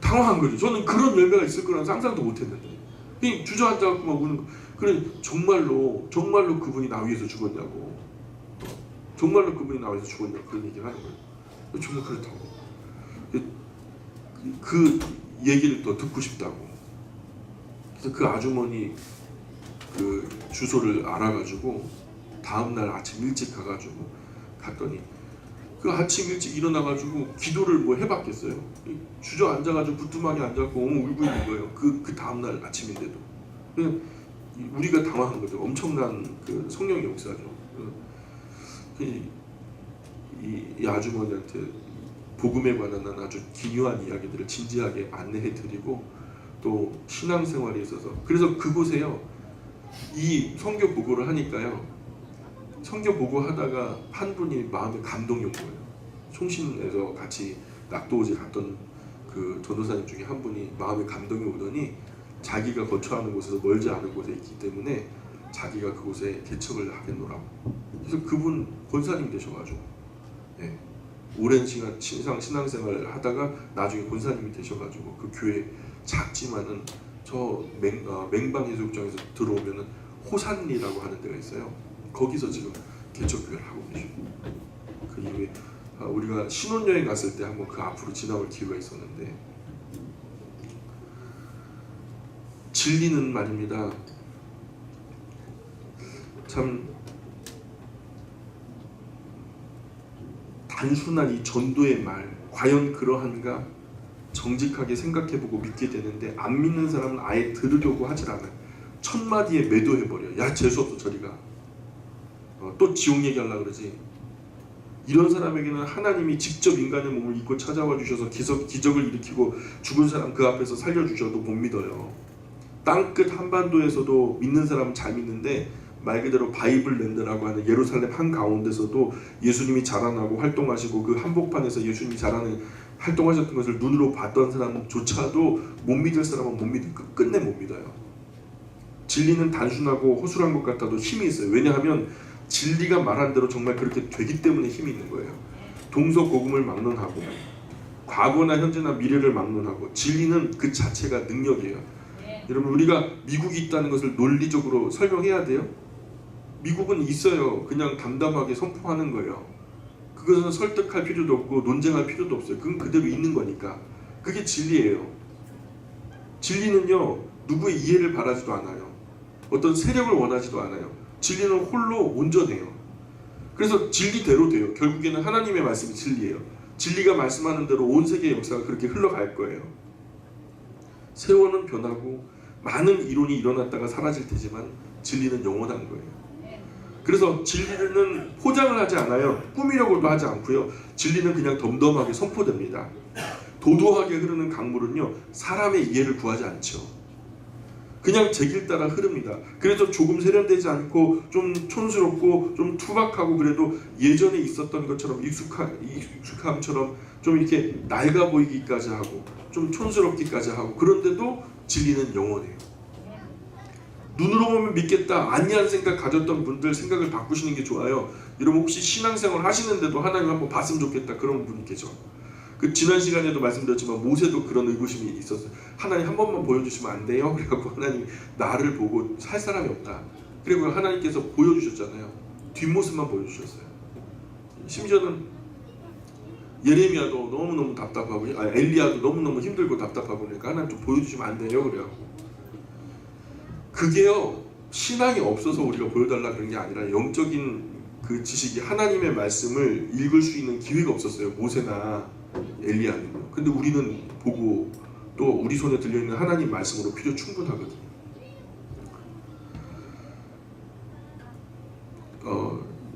Speaker 1: 당황한 거죠. 저는 그런 열매가 있을 거라는 상상도 못했는데 주저앉아갖고 막 우는 거. 그래, 정말로 그분이 나 위해서 죽었냐고, 정말로 그분이 나 위해서 죽었냐고 그런 얘기를 하는 거예요. 정말 그렇다고. 그 얘기를 또 듣고 싶다고. 그래서 그 아주머니 그 주소를 알아가지고 다음날 아침 일찍 가가지고 갔더니 그 아침 일찍 일어나가지고 기도를 뭐 해봤겠어요. 주저앉아가지고 부뚜막에 앉아갖고 엉엉 울고 있는 거예요. 그 다음날 아침인데도. 우리가 당황한 거죠. 엄청난 그 성령 역사죠. 이 아주머니한테 복음에 관한 아주 기묘한 이야기들을 진지하게 안내해드리고 또 신앙생활에 있어서, 그래서 그곳에요 이 선교 보고를 하니까요, 선교 보고 하다가 한 분이 마음에 감동이 온 거예요. 총신에서 같이 낙도오지 갔던 그 전도사님 중에 한 분이 마음에 감동이 오더니 자기가 거처하는 곳에서 멀지 않은 곳에 있기 때문에 자기가 그곳에 개척을 하겠노라고. 그래서 그분 권사님 되셔가지고, 예, 오랜 시간 신앙생활을 하다가 나중에 권사님이 되셔가지고 그 교회 작지만은 저 맹방해수욕장에서 들어오면은 호산리라고 하는 데가 있어요. 거기서 지금 개척교회를 하고 계시고, 그 이후에 우리가 신혼여행 갔을 때 한번 그 앞으로 지나올 기회가 있었는데, 진리는 말입니다. 참 단순한 이 전도의 말, 과연 그러한가 정직하게 생각해보고 믿게 되는데, 안 믿는 사람은 아예 들으려고 하질 않아요. 첫 마디에 매도해버려요. 야, 재수없어 저리 가. 또 지옥 얘기하려고 그러지. 이런 사람에게는 하나님이 직접 인간의 몸을 입고 찾아와 주셔서 기적을 일으키고 죽은 사람 그 앞에서 살려주셔도 못 믿어요. 땅끝 한반도에서도 믿는 사람은 잘 믿는데, 말 그대로 바이블랜드라고 하는 예루살렘 한가운데서도 예수님이 자라나고 활동하시고 그 한복판에서 예수님이 활동하셨던 것을 눈으로 봤던 사람조차도 못 믿을 사람은 못 믿을, 끝내 못 믿어요. 진리는 단순하고 허술한 것 같아도 힘이 있어요. 왜냐하면 진리가 말한 대로 정말 그렇게 되기 때문에 힘이 있는 거예요. 동서고금을 막론하고 과거나 현재나 미래를 막론하고, 진리는 그 자체가 능력이에요. 여러분, 우리가 미국이 있다는 것을 논리적으로 설명해야 돼요? 미국은 있어요. 그냥 담담하게 선포하는 거예요. 그것은 설득할 필요도 없고 논쟁할 필요도 없어요. 그건 그대로 있는 거니까. 그게 진리예요. 진리는요, 누구의 이해를 바라지도 않아요. 어떤 세력을 원하지도 않아요. 진리는 홀로 온전해요. 그래서 진리대로 돼요. 결국에는 하나님의 말씀이 진리예요. 진리가 말씀하는 대로 온 세계의 역사가 그렇게 흘러갈 거예요. 세월은 변하고 많은 이론이 일어났다가 사라질 테지만 진리는 영원한 거예요. 그래서 진리는 포장을 하지 않아요. 꾸미려고도 하지 않고요. 진리는 그냥 덤덤하게 선포됩니다. 도도하게 흐르는 강물은요, 사람의 이해를 구하지 않죠. 그냥 제 길 따라 흐릅니다. 그래서 조금 세련되지 않고 좀 촌스럽고 좀 투박하고 그래도 예전에 있었던 것처럼 익숙함처럼 좀 이렇게 낡아 보이기까지 하고 좀 촌스럽기까지 하고, 그런데도 진리는 영원해요. 눈으로 보면 믿겠다, 아니한 생각 가졌던 분들 생각을 바꾸시는 게 좋아요. 여러분 혹시 신앙생활 하시는데도 하나님 한번 봤으면 좋겠다 그런 분이 계죠. 그 지난 시간에도 말씀드렸지만 모세도 그런 의구심이 있었어요. 하나님 한 번만 보여주시면 안 돼요? 그래갖고 하나님 나를 보고 살 사람이 없다. 그리고 하나님께서 보여주셨잖아요. 뒷모습만 보여주셨어요. 심지어는 예레미야도 너무너무 답답하고 엘리야도 너무너무 힘들고 답답하고 그러니까 하나님 좀 보여주시면 안 돼요? 그래갖고 그게요, 신앙이 없어서 우리가 보여달라 그런 게 아니라 영적인 그 지식이 하나님의 말씀을 읽을 수 있는 기회가 없었어요. 모세나 엘리야는요. 근데 우리는 보고 또 우리 손에 들려있는 하나님 말씀으로 필요 충분하거든요.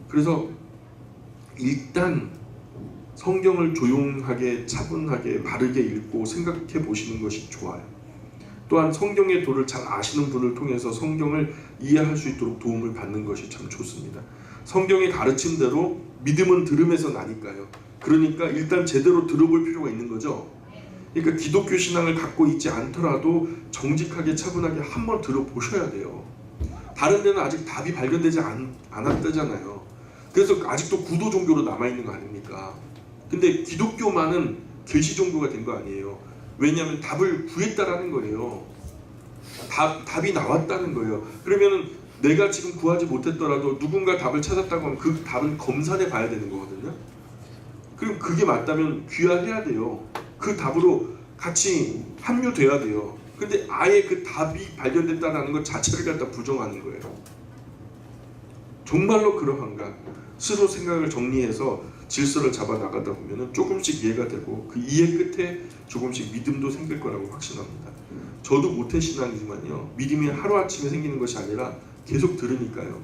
Speaker 1: 그래서 일단 성경을 조용하게 차분하게 바르게 읽고 생각해 보시는 것이 좋아요. 또한 성경의 도를 잘 아시는 분을 통해서 성경을 이해할 수 있도록 도움을 받는 것이 참 좋습니다. 성경의 가르침대로 믿음은 들음에서 나니까요. 그러니까 일단 제대로 들어볼 필요가 있는 거죠. 그러니까 기독교 신앙을 갖고 있지 않더라도 정직하게 차분하게 한번 들어보셔야 돼요. 다른 데는 아직 답이 발견되지 않았다잖아요. 그래서 아직도 구도 종교로 남아있는 거 아닙니까? 근데 기독교만은 계시 종교가 된 거 아니에요. 왜냐하면 답을 구했다라는 거예요. 답이 나왔다는 거예요. 그러면은 내가 지금 구하지 못했더라도 누군가 답을 찾았다고 하면 그 답을 검사해 봐야 되는 거거든요. 그럼 그게 맞다면 귀화해야 돼요. 그 답으로 같이 합류돼야 돼요. 근데 아예 그 답이 발견됐다는 것 자체를 갖다 부정하는 거예요. 정말로 그러한가? 스스로 생각을 정리해서 질서를 잡아 나가다 보면 조금씩 이해가 되고 그 이해 끝에 조금씩 믿음도 생길 거라고 확신합니다. 저도 모태신앙이지만요, 믿음이 하루아침에 생기는 것이 아니라 계속 들으니까요.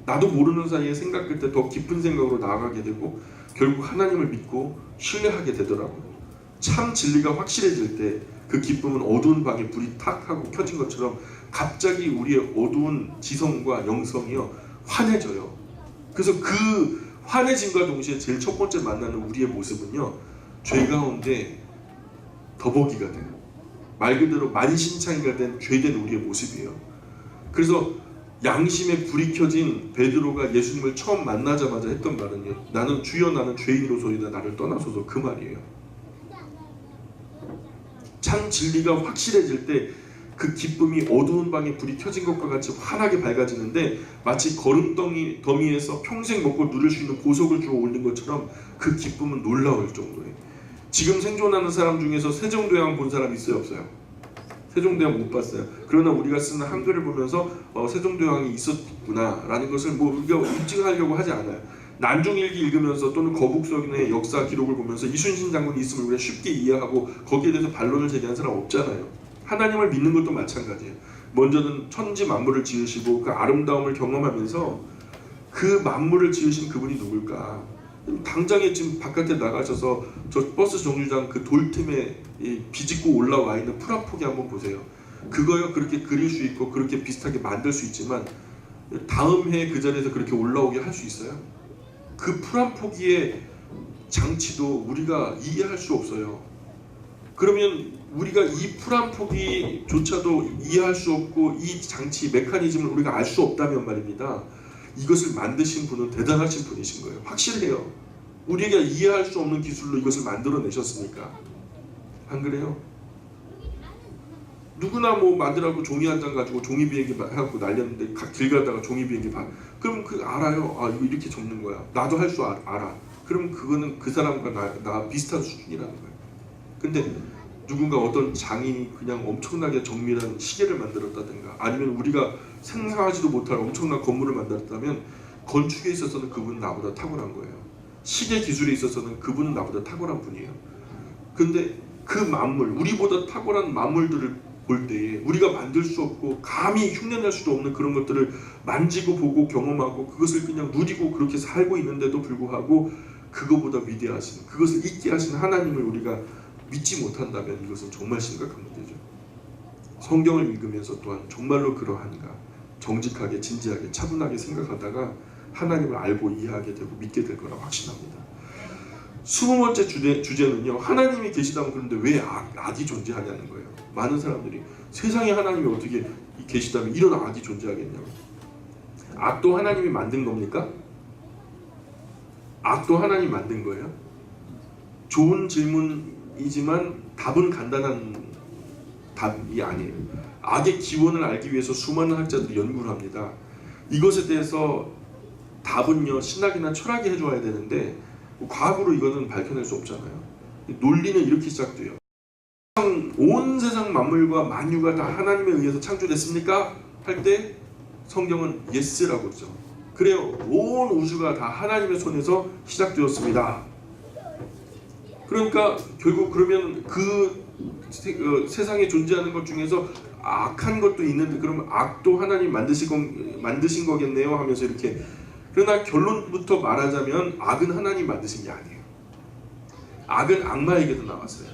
Speaker 1: 나도 모르는 사이에 생각 끝에 더 깊은 생각으로 나아가게 되고 결국 하나님을 믿고 신뢰하게 되더라고요. 참 진리가 확실해질 때 그 기쁨은 어두운 방에 불이 탁 하고 켜진 것처럼 갑자기 우리의 어두운 지성과 영성이요 환해져요. 그래서 그 환해짐과 동시에 제일 첫 번째 만나는 우리의 모습은요, 죄 가운데 더벅이가 돼요. 말 그대로 만신창이가 된 죄된 우리의 모습이에요. 그래서 양심에 불이 켜진 베드로가 예수님을 처음 만나자마자 했던 말은요, 나는 주여 나는 죄인으로소이다 나를 떠나소서, 그 말이에요. 참 진리가 확실해질 때 그 기쁨이 어두운 방에 불이 켜진 것과 같이 환하게 밝아지는데 마치 거름더미에서 평생 먹고 누릴 수 있는 보석을 주워 올린 것처럼 그 기쁨은 놀라울 정도예요. 지금 생존하는 사람 중에서 세종대왕 본 사람 있어요, 없어요? 세종대왕 못 봤어요. 그러나 우리가 쓰는 한글을 보면서 세종대왕이 있었구나 라는 것을 우리가 입증하려고 하지 않아요. 난중일기 읽으면서 또는 거북선의 역사 기록을 보면서 이순신 장군이 있음을 우리가 쉽게 이해하고 거기에 대해서 반론을 제기한 사람 없잖아요. 하나님을 믿는 것도 마찬가지예요. 먼저는 천지 만물을 지으시고 그 아름다움을 경험하면서 그 만물을 지으신 그분이 누굴까? 당장에 지금 바깥에 나가셔서 저 버스 정류장 그 돌틈에 비집고 올라와 있는 풀 한 포기 한번 보세요. 그거요 그렇게 그릴 수 있고 그렇게 비슷하게 만들 수 있지만 다음 해 그 자리에서 그렇게 올라오게 할 수 있어요? 그 풀 한 포기의 장치도 우리가 이해할 수 없어요. 그러면 우리가 이 풀 한 포기조차도 이해할 수 없고 이 장치 메커니즘을 우리가 알 수 없다면 말입니다. 이것을 만드신 분은 대단하신 분이신 거예요. 확실해요. 우리가 이해할 수 없는 기술로 이것을 만들어내셨으니까. 안 그래요? 누구나 만들라고 종이 한 장 가지고 종이 비행기 해갖고 날렸는데 길 가다가 종이 비행기 그럼 알아요. 아 이거 이렇게 접는 거야. 나도 할 수 알아. 그럼 그거는 그 사람과 나 비슷한 수준이라는 거예요. 근데 누군가 어떤 장인이 그냥 엄청나게 정밀한 시계를 만들었다든가 아니면 우리가 상상하지도 못할 엄청난 건물을 만들었다면 건축에 있어서는 그분은 나보다 탁월한 거예요. 시계 기술에 있어서는 그분은 나보다 탁월한 분이에요. 근데 그 만물, 우리보다 탁월한 만물들을 볼 때에 우리가 만들 수 없고 감히 흉내낼 수도 없는 그런 것들을 만지고 보고 경험하고 그것을 그냥 누리고 그렇게 살고 있는데도 불구하고 그거보다 위대하신, 그것을 잊게 하신 하나님을 우리가 믿지 못한다면 이것은 정말 심각한 문제죠. 성경을 읽으면서 또한 정말로 그러한가 정직하게 진지하게 차분하게 생각하다가 하나님을 알고 이해하게 되고 믿게 될 거라 확신합니다. 20번째 주제는요, 하나님이 계시다면 그런데 왜 악이 존재하냐는 거예요. 많은 사람들이 세상에 하나님이 어떻게 계시다면 이런 악이 존재하겠냐고. 악도 하나님이 만든 겁니까? 악도 하나님이 만든 거예요? 좋은 질문이지만 답은 간단한 답이 아니에요. 악의 기원을 알기 위해서 수많은 학자들이 연구를 합니다. 이것에 대해서 답은요, 신학이나 철학이 해줘야 되는데 과학으로 이거는 밝혀낼 수 없잖아요. 논리는 이렇게 시작돼요. 온 세상 만물과 만유가 다 하나님에 의해서 창조됐습니까? 할 때 성경은 예스라고 하죠. 그래요. 온 우주가 다 하나님의 손에서 시작되었습니다. 그러니까 결국 그러면 그 세상에 존재하는 것 중에서 악한 것도 있는데 그러면 악도 하나님 만드신 거겠네요 하면서 이렇게. 그러나 결론부터 말하자면 악은 하나님 만드신 게 아니에요. 악은 악마에게서 나왔어요.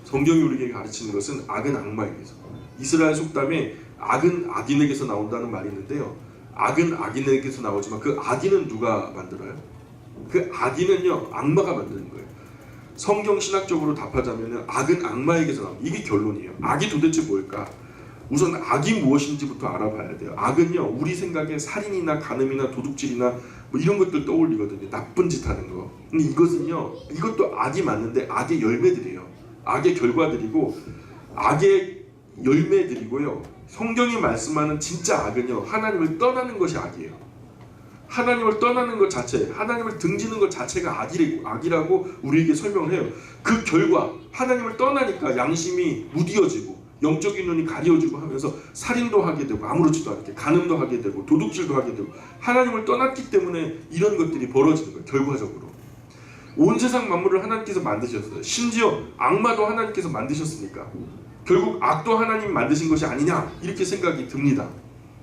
Speaker 1: 성경이 우리에게 가르치는 것은 악은 악마에게서. 이스라엘 속담에 악은 악인에게서 나온다는 말이 있는데요. 악은 악인에게서 나오지만 그 악인은 누가 만들어요? 그 악인은요, 악마가 만드는 거예요. 성경 신학적으로 답하자면 악은 악마에게서 나옵니다. 이게 결론이에요. 악이 도대체 뭘까? 우선 악이 무엇인지부터 알아봐야 돼요. 악은요, 우리 생각에 살인이나 간음이나 도둑질이나 뭐 이런 것들 떠올리거든요. 나쁜 짓 하는 거. 근데 이것은요, 이것도 악이 맞는데 악의 열매들이에요. 악의 결과들이고 악의 열매들이고요. 성경이 말씀하는 진짜 악은요, 하나님을 떠나는 것이 악이에요. 하나님을 떠나는 것 자체, 하나님을 등지는 것 자체가 악이라고 우리에게 설명을 해요. 그 결과 하나님을 떠나니까 양심이 무디어지고 영적인 눈이 가려지고 하면서 살인도 하게 되고 아무렇지도 않게 간음도 하게 되고 도둑질도 하게 되고 하나님을 떠났기 때문에 이런 것들이 벌어지는 거예요. 결과적으로 온 세상 만물을 하나님께서 만드셨어요. 심지어 악마도 하나님께서 만드셨으니까 결국 악도 하나님 만드신 것이 아니냐 이렇게 생각이 듭니다.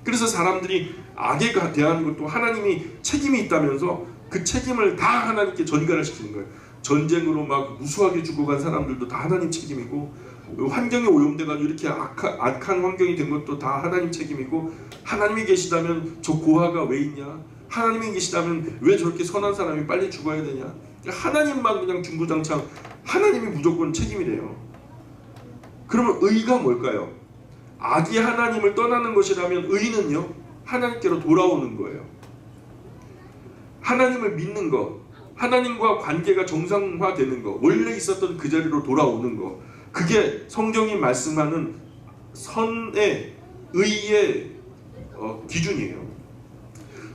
Speaker 1: 그래서 사람들이 악에 대한 것도 하나님이 책임이 있다면서 그 책임을 다 하나님께 전가를 시키는 거예요. 전쟁으로 막 무수하게 죽어간 사람들도 다 하나님 책임이고 환경에 오염돼가지고 이렇게 악한 환경이 된 것도 다 하나님 책임이고 하나님이 계시다면 저 고아가 왜 있냐? 하나님이 계시다면 왜 저렇게 선한 사람이 빨리 죽어야 되냐? 하나님만 그냥 중구장창 하나님이 무조건 책임이래요. 그러면 의가 뭘까요? 악이 하나님을 떠나는 것이라면 의는요, 하나님께로 돌아오는 거예요. 하나님을 믿는 것, 하나님과 관계가 정상화되는 것, 원래 있었던 그 자리로 돌아오는 것, 그게 성경이 말씀하는 선의 의의 기준이에요.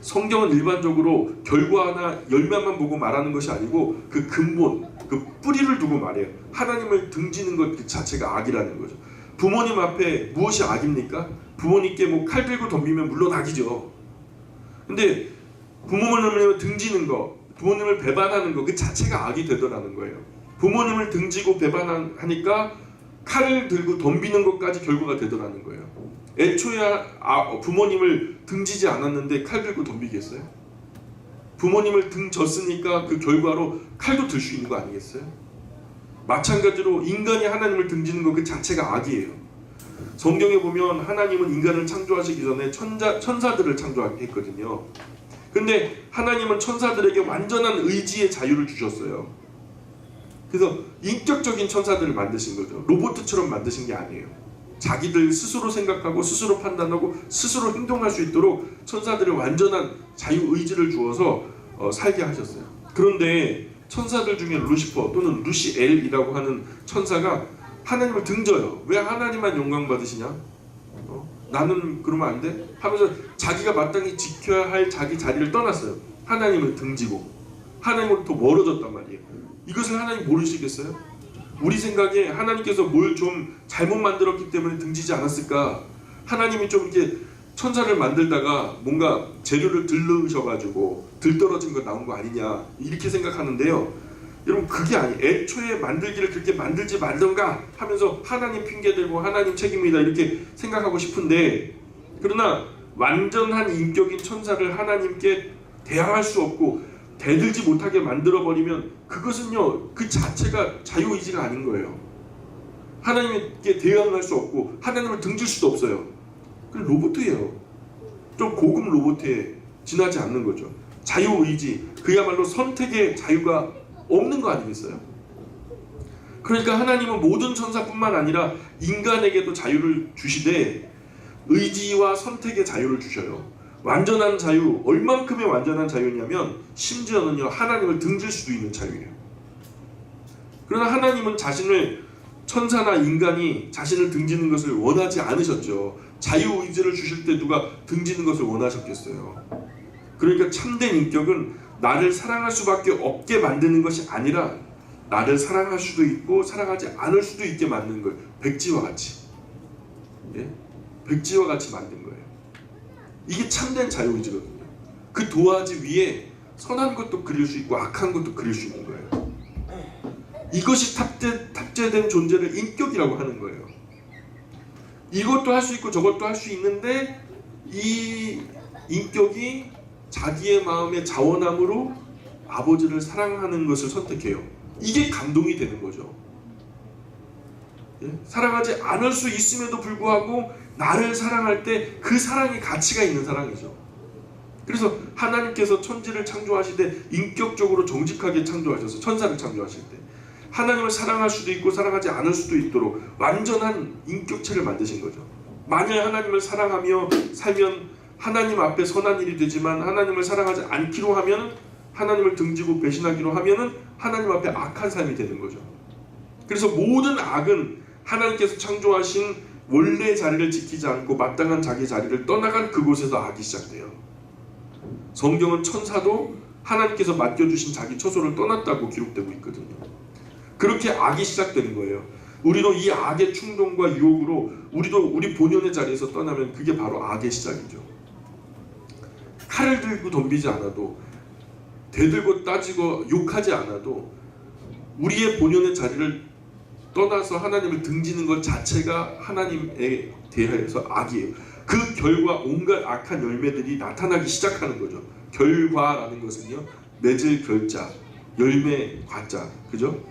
Speaker 1: 성경은 일반적으로 결과나 열매만 보고 말하는 것이 아니고 그 근본, 그 뿌리를 두고 말해요. 하나님을 등지는 것 그 자체가 악이라는 거죠. 부모님 앞에 무엇이 악입니까? 부모님께 뭐 칼 들고 덤비면 물론 악이죠. 근데 부모님을 등지는 것, 부모님을 배반하는 것 그 자체가 악이 되더라는 거예요. 부모님을 등지고 배반하니까 칼을 들고 덤비는 것까지 결과가 되더라는 거예요. 애초에 부모님을 등지지 않았는데 칼 들고 덤비겠어요? 부모님을 등졌으니까 그 결과로 칼도 들 수 있는 거 아니겠어요? 마찬가지로 인간이 하나님을 등지는 것 그 자체가 악이에요. 성경에 보면 하나님은 인간을 창조하시기 전에 천사들을 창조했거든요. 근데 하나님은 천사들에게 완전한 의지의 자유를 주셨어요. 그래서 인격적인 천사들을 만드신 거죠. 로봇처럼 만드신 게 아니에요. 자기들 스스로 생각하고 스스로 판단하고 스스로 행동할 수 있도록 천사들의 완전한 자유의지를 주어서 살게 하셨어요. 그런데 천사들 중에 루시퍼 또는 루시엘이라고 하는 천사가 하나님을 등져요. 왜 하나님만 영광 받으시냐? 나는 그러면 안 돼? 하면서 자기가 마땅히 지켜야 할 자기 자리를 떠났어요. 하나님을 등지고 하나님으로부터 멀어졌단 말이에요. 이것을 하나님 모르시겠어요? 우리 생각에 하나님께서 뭘 좀 잘못 만들었기 때문에 등지지 않았을까? 하나님이 좀 이렇게 천사를 만들다가 뭔가 재료를 들르셔가지고 들떨어진 거 나온 거 아니냐 이렇게 생각하는데요. 여러분 그게 아니에요. 애초에 만들기를 그렇게 만들지 말던가 하면서 하나님 핑계대고 하나님 책임이다 이렇게 생각하고 싶은데, 그러나 완전한 인격인 천사를 하나님께 대항할 수 없고 대들지 못하게 만들어버리면 그것은요 그 자체가 자유의지가 아닌 거예요. 하나님께 대항할 수 없고 하나님을 등질 수도 없어요. 그 로봇이에요. 좀 고급 로봇에 지나지 않는 거죠. 자유의지, 그야말로 선택의 자유가 없는 거 아니겠어요? 그러니까 하나님은 모든 천사뿐만 아니라 인간에게도 자유를 주시되 의지와 선택의 자유를 주셔요. 완전한 자유, 얼만큼의 완전한 자유냐면 심지어는요 하나님을 등질 수도 있는 자유예요. 그러나 하나님은 자신을, 천사나 인간이 자신을 등지는 것을 원하지 않으셨죠. 자유의지를 주실 때 누가 등지는 것을 원하셨겠어요. 그러니까 참된 인격은 나를 사랑할 수밖에 없게 만드는 것이 아니라 나를 사랑할 수도 있고 사랑하지 않을 수도 있게 만드는 거예요. 백지와 같이. 예? 백지와 같이 만든 거예요. 이게 참된 자유의지거든요. 그 도화지 위에 선한 것도 그릴 수 있고 악한 것도 그릴 수 있는 거예요. 이것이 탑재된 존재를 인격이라고 하는 거예요. 이것도 할 수 있고 저것도 할 수 있는데 이 인격이 자기의 마음의 자원함으로 아버지를 사랑하는 것을 선택해요. 이게 감동이 되는 거죠. 예? 사랑하지 않을 수 있음에도 불구하고 나를 사랑할 때 그 사랑이 가치가 있는 사랑이죠. 그래서 하나님께서 천지를 창조하시되 인격적으로 정직하게 창조하셔서 천사를 창조하실 때 하나님을 사랑할 수도 있고 사랑하지 않을 수도 있도록 완전한 인격체를 만드신 거죠. 만약 하나님을 사랑하며 살면 하나님 앞에 선한 일이 되지만 하나님을 사랑하지 않기로 하면, 하나님을 등지고 배신하기로 하면은 하나님 앞에 악한 삶이 되는 거죠. 그래서 모든 악은 하나님께서 창조하신 원래의 자리를 지키지 않고 마땅한 자기 자리를 떠나간 그곳에서 악이 시작돼요. 성경은 천사도 하나님께서 맡겨주신 자기 처소를 떠났다고 기록되고 있거든요. 그렇게 악이 시작되는 거예요. 우리도 이 악의 충동과 유혹으로 우리도 우리 본연의 자리에서 떠나면 그게 바로 악의 시작이죠. 칼을 들고 덤비지 않아도, 대들고 따지고 욕하지 않아도 우리의 본연의 자리를 떠나서 하나님을 등지는 것 자체가 하나님에 대해서 악이에요. 그 결과 온갖 악한 열매들이 나타나기 시작하는 거죠. 결과라는 것은요, 맺을 결자, 열매 과자, 그죠?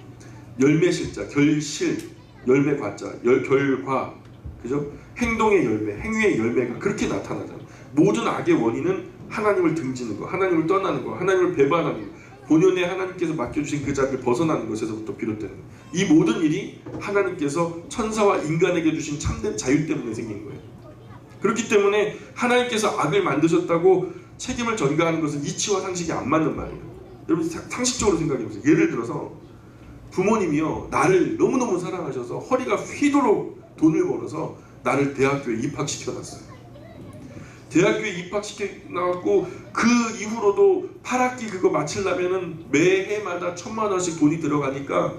Speaker 1: 열매 실자, 결실, 열매 과자, 결과, 그죠? 행동의 열매, 행위의 열매가 그렇게 나타나잖아요. 모든 악의 원인은 하나님을 등지는 거, 하나님을 떠나는 거, 하나님을 배반하는 거, 본연의 하나님께서 맡겨주신 그 자리를 벗어나는 것에서부터 비롯되는 거예요. 이 모든 일이 하나님께서 천사와 인간에게 주신 참된 자유 때문에 생긴 거예요. 그렇기 때문에 하나님께서 악을 만드셨다고 책임을 전가하는 것은 이치와 상식이 안 맞는 말이에요. 여러분 상식적으로 생각해보세요. 예를 들어서 부모님이요, 나를 너무너무 사랑하셔서 허리가 휘도록 돈을 벌어서 나를 대학교에 입학시켜놨어요. 대학교에 입학시켜놔갖고 그 이후로도 8학기 그거 마치려면은 매해마다 1,000만 원씩 돈이 들어가니까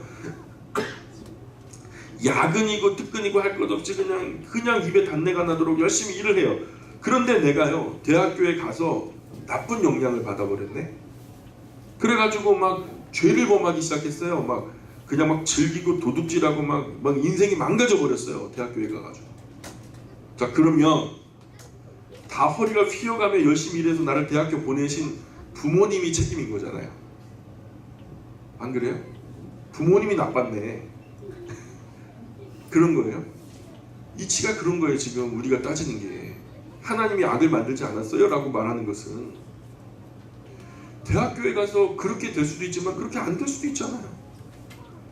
Speaker 1: 야근이고 특근이고 할 것 없이 그냥 입에 단내가 나도록 열심히 일을 해요. 그런데 내가요, 대학교에 가서 나쁜 영향을 받아버렸네. 그래가지고 막 죄를 범하기 시작했어요. 그냥 막 즐기고 도둑질하고 막 인생이 망가져 버렸어요. 대학교에 가가지고. 자, 그러면 다 허리가 휘어가며 열심히 일해서 나를 대학교 보내신 부모님이 책임인 거잖아요. 안 그래요? 부모님이 나빴네. 그런 거예요. 이치가 그런 거예요. 지금 우리가 따지는 게 하나님이 악을 만들지 않았어요 라고 말하는 것은, 대학교에 가서 그렇게 될 수도 있지만 그렇게 안 될 수도 있잖아요.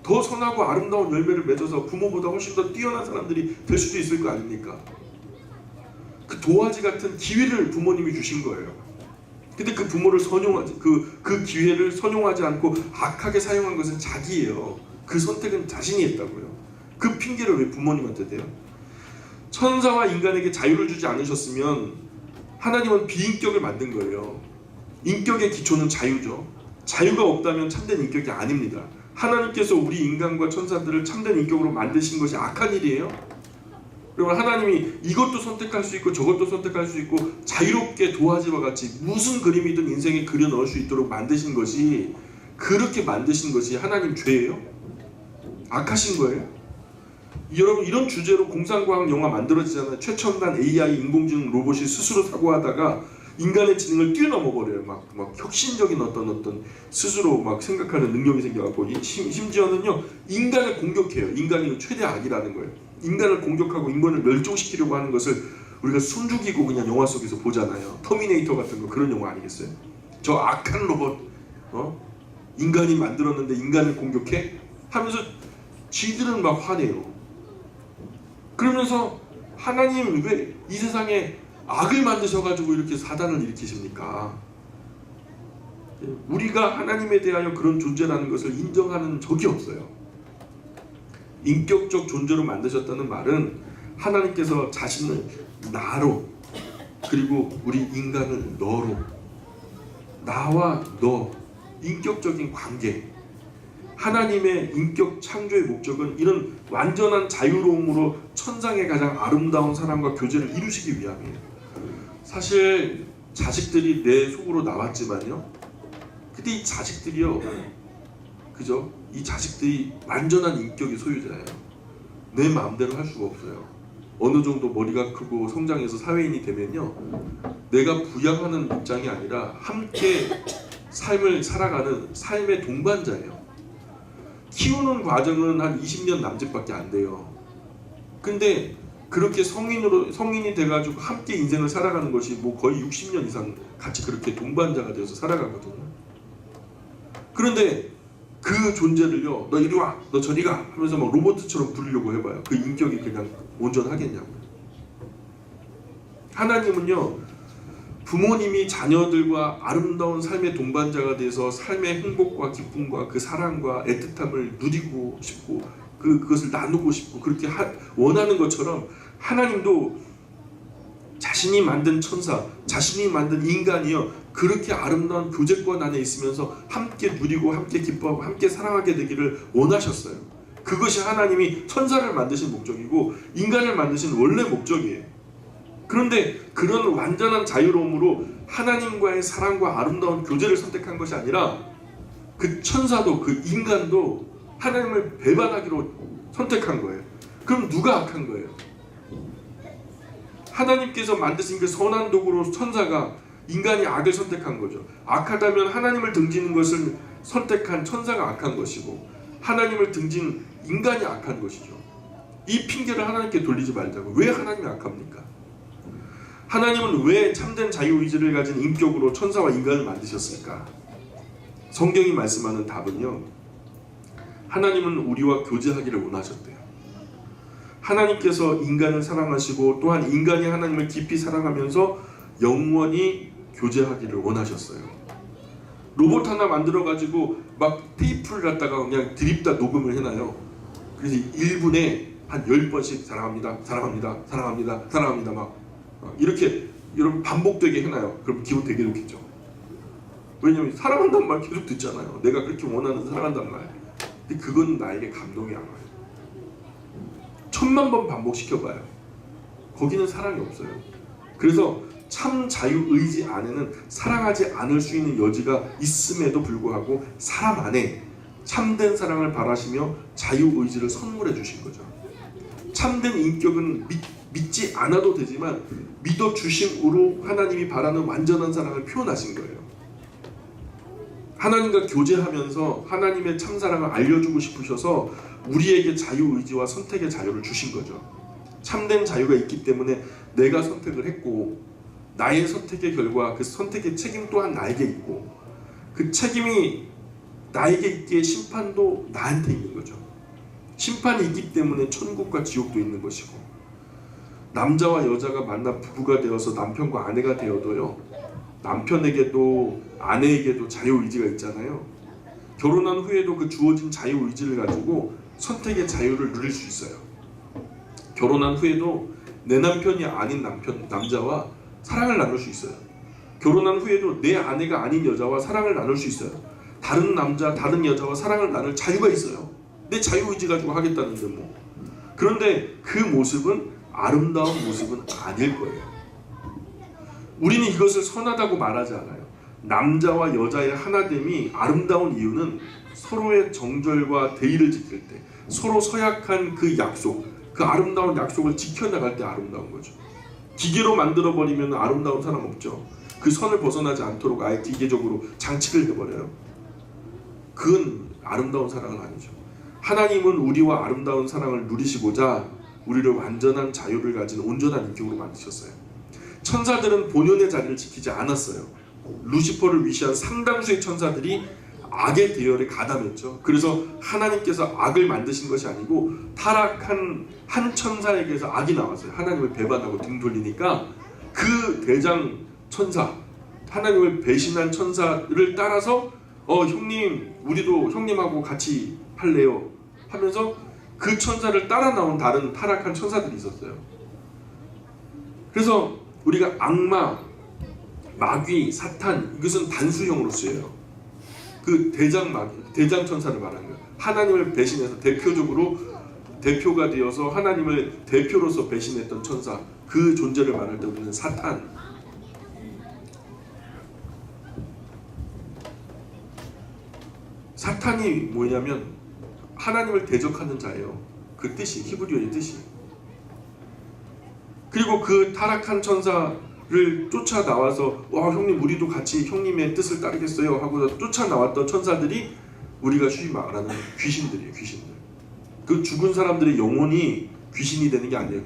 Speaker 1: 더 선하고 아름다운 열매를 맺어서 부모보다 훨씬 더 뛰어난 사람들이 될 수도 있을 거 아닙니까? 그 도화지 같은 기회를 부모님이 주신 거예요. 근데 그 부모를 선용하지, 그 기회를 선용하지 않고 악하게 사용한 것은 자기예요. 그 선택은 자신이 했다고요. 그 핑계를 왜 부모님한테 대요? 천사와 인간에게 자유를 주지 않으셨으면 하나님은 비인격을 만든 거예요. 인격의 기초는 자유죠. 자유가 없다면 참된 인격이 아닙니다. 하나님께서 우리 인간과 천사들을 참된 인격으로 만드신 것이 악한 일이에요? 그러면 하나님이 이것도 선택할 수 있고 저것도 선택할 수 있고 자유롭게 도화지와 같이 무슨 그림이든 인생에 그려 넣을 수 있도록 만드신 것이, 그렇게 만드신 것이 하나님 죄예요? 악하신 거예요? 여러분, 이런 주제로 공상과학 영화 만들어지잖아요. 최첨단 AI 인공지능 로봇이 스스로 사고하다가 인간의 지능을 뛰어넘어 버려요. 막 혁신적인 어떤 스스로 막 생각하는 능력이 생겨갖고, 심지어는요 인간을 공격해요. 인간이 최대 악이라는 거예요. 인간을 공격하고 인간을 멸종시키려고 하는 것을 우리가 숨죽이고 그냥 영화 속에서 보잖아요. 터미네이터 같은 거, 그런 영화 아니겠어요? 저 악한 로봇, 인간이 만들었는데 인간을 공격해? 하면서 지들은 막 화내요. 그러면서 하나님 왜 이 세상에 악을 만드셔가지고 이렇게 사단을 일으키십니까? 우리가 하나님에 대하여 그런 존재라는 것을 인정하는 적이 없어요. 인격적 존재로 만드셨다는 말은 하나님께서 자신을 나로, 그리고 우리 인간을 너로, 나와 너, 인격적인 관계, 하나님의 인격 창조의 목적은 이런 완전한 자유로움으로 천상의 가장 아름다운 사랑과 교제를 이루시기 위함이에요. 사실 자식들이 내 속으로 나왔지만요, 근데 이 자식들이요, 그죠? 이 자식들이 완전한 인격의 소유자예요. 내 마음대로 할 수가 없어요. 어느 정도 머리가 크고 성장해서 사회인이 되면요, 내가 부양하는 입장이 아니라 함께 삶을 살아가는 삶의 동반자예요. 키우는 과정은 한 20년 남짓밖에 안 돼요. 근데 그렇게 성인이 돼가지고 함께 인생을 살아가는 것이 뭐 거의 60년 이상 같이 그렇게 동반자가 되어서 살아가거든요. 그런데 그 존재를요, 너 이리 와, 너 저리 가 하면서 막 로봇처럼 부르려고 해봐요. 그 인격이 그냥 온전하겠냐고요. 하나님은요, 부모님이 자녀들과 아름다운 삶의 동반자가 돼서 삶의 행복과 기쁨과 그 사랑과 애틋함을 누리고 싶고 그것을 나누고 싶고 그렇게 원하는 것처럼, 하나님도 자신이 만든 천사, 자신이 만든 인간이요, 그렇게 아름다운 교제권 안에 있으면서 함께 누리고 함께 기뻐하고 함께 사랑하게 되기를 원하셨어요. 그것이 하나님이 천사를 만드신 목적이고 인간을 만드신 원래 목적이에요. 그런데 그런 완전한 자유로움으로 하나님과의 사랑과 아름다운 교제를 선택한 것이 아니라, 그 천사도 그 인간도 하나님을 배반하기로 선택한 거예요. 그럼 누가 악한 거예요? 하나님께서 만드신 그 선한 도구로 천사가, 인간이 악을 선택한 거죠. 악하다면 하나님을 등지는 것을 선택한 천사가 악한 것이고, 하나님을 등진 인간이 악한 것이죠. 이 핑계를 하나님께 돌리지 말자고. 왜 하나님이 악합니까? 하나님은 왜 참된 자유의지를 가진 인격으로 천사와 인간을 만드셨을까? 성경이 말씀하는 답은요, 하나님은 우리와 교제하기를 원하셨대요. 하나님께서 인간을 사랑하시고 또한 인간이 하나님을 깊이 사랑하면서 영원히 교제하기를 원하셨어요. 로봇 하나 만들어가지고 막 테이프를 갖다가 그냥 드립다 녹음을 해놔요. 그래서 1분에 한 10번씩 사랑합니다, 사랑합니다, 사랑합니다, 사랑합니다 막 이렇게 여러분 반복되게 해놔요. 그럼 기분 되게 좋겠죠. 왜냐면 사랑한다는 말 계속 듣잖아요. 내가 그렇게 원하는 사랑한다는 말. 근데 그건 나에게 감동이 안 와요. 1000만 번 반복시켜봐요. 거기는 사랑이 없어요. 그래서 참 자유의지 안에는 사랑하지 않을 수 있는 여지가 있음에도 불구하고 사람 안에 참된 사랑을 바라시며 자유의지를 선물해 주신 거죠. 참된 인격은 믿지 않아도 되지만 믿어주심으로 하나님이 바라는 완전한 사랑을 표현하신 거예요. 하나님과 교제하면서 하나님의 참사랑을 알려주고 싶으셔서 우리에게 자유의지와 선택의 자유를 주신 거죠. 참된 자유가 있기 때문에 내가 선택을 했고, 나의 선택의 결과 그 선택의 책임 또한 나에게 있고, 그 책임이 나에게 있기에 심판도 나한테 있는 거죠. 심판이 있기 때문에 천국과 지옥도 있는 것이고, 남자와 여자가 만나 부부가 되어서 남편과 아내가 되어도요, 남편에게도 아내에게도 자유의지가 있잖아요. 결혼한 후에도 그 주어진 자유의지를 가지고 선택의 자유를 누릴 수 있어요. 결혼한 후에도 내 남편이 아닌 남자와 사랑을 나눌 수 있어요. 결혼한 후에도 내 아내가 아닌 여자와 사랑을 나눌 수 있어요. 다른 남자, 다른 여자와 사랑을 나눌 자유가 있어요. 내 자유의지 가지고 하겠다는데 뭐. 그런데 그 모습은 아름다운 모습은 아닐 거예요. 우리는 이것을 선하다고 말하지 않아요. 남자와 여자의 하나됨이 아름다운 이유는 서로의 정절과 대의를 지킬 때 서로 서약한 그 약속, 그 아름다운 약속을 지켜나갈 때 아름다운 거죠. 기계로 만들어버리면 아름다운 사람 없죠. 그 선을 벗어나지 않도록 아예 기계적으로 장치를 해버려요. 그건 아름다운 사랑은 아니죠. 하나님은 우리와 아름다운 사랑을 누리시고자 우리를 완전한 자유를 가진 온전한 인격으로 만드셨어요. 천사들은 본연의 자리를 지키지 않았어요. 루시퍼를 위시한 상당수의 천사들이 악의 대열에 가담했죠. 그래서 하나님께서 악을 만드신 것이 아니고 타락한 한 천사에게서 악이 나왔어요. 하나님을 배반하고 등 돌리니까 그 대장 천사, 하나님을 배신한 천사를 따라서 형님, 우리도 형님하고 같이 할래요 하면서 그 천사를 따라 나온 다른 타락한 천사들이 있었어요. 그래서 우리가 악마, 마귀, 사탄, 이것은 단수형으로 쓰여요. 그 대장 천사를 말하는 거예요. 하나님을 배신해서 대표가 되어서 하나님을 대표로서 배신했던 천사, 그 존재를 말할 때 우리는 사탄. 사탄이 뭐냐면 하나님을 대적하는 자예요. 그 뜻이, 히브리어의 뜻이. 그리고 그 타락한 천사를 쫓아 나와서 형님 우리도 같이 형님의 뜻을 따르겠어요 하고 쫓아 나왔던 천사들이 우리가 쉬이 말하는 귀신들이에요. 귀신들. 그 죽은 사람들의 영혼이 귀신이 되는 게 아니에요.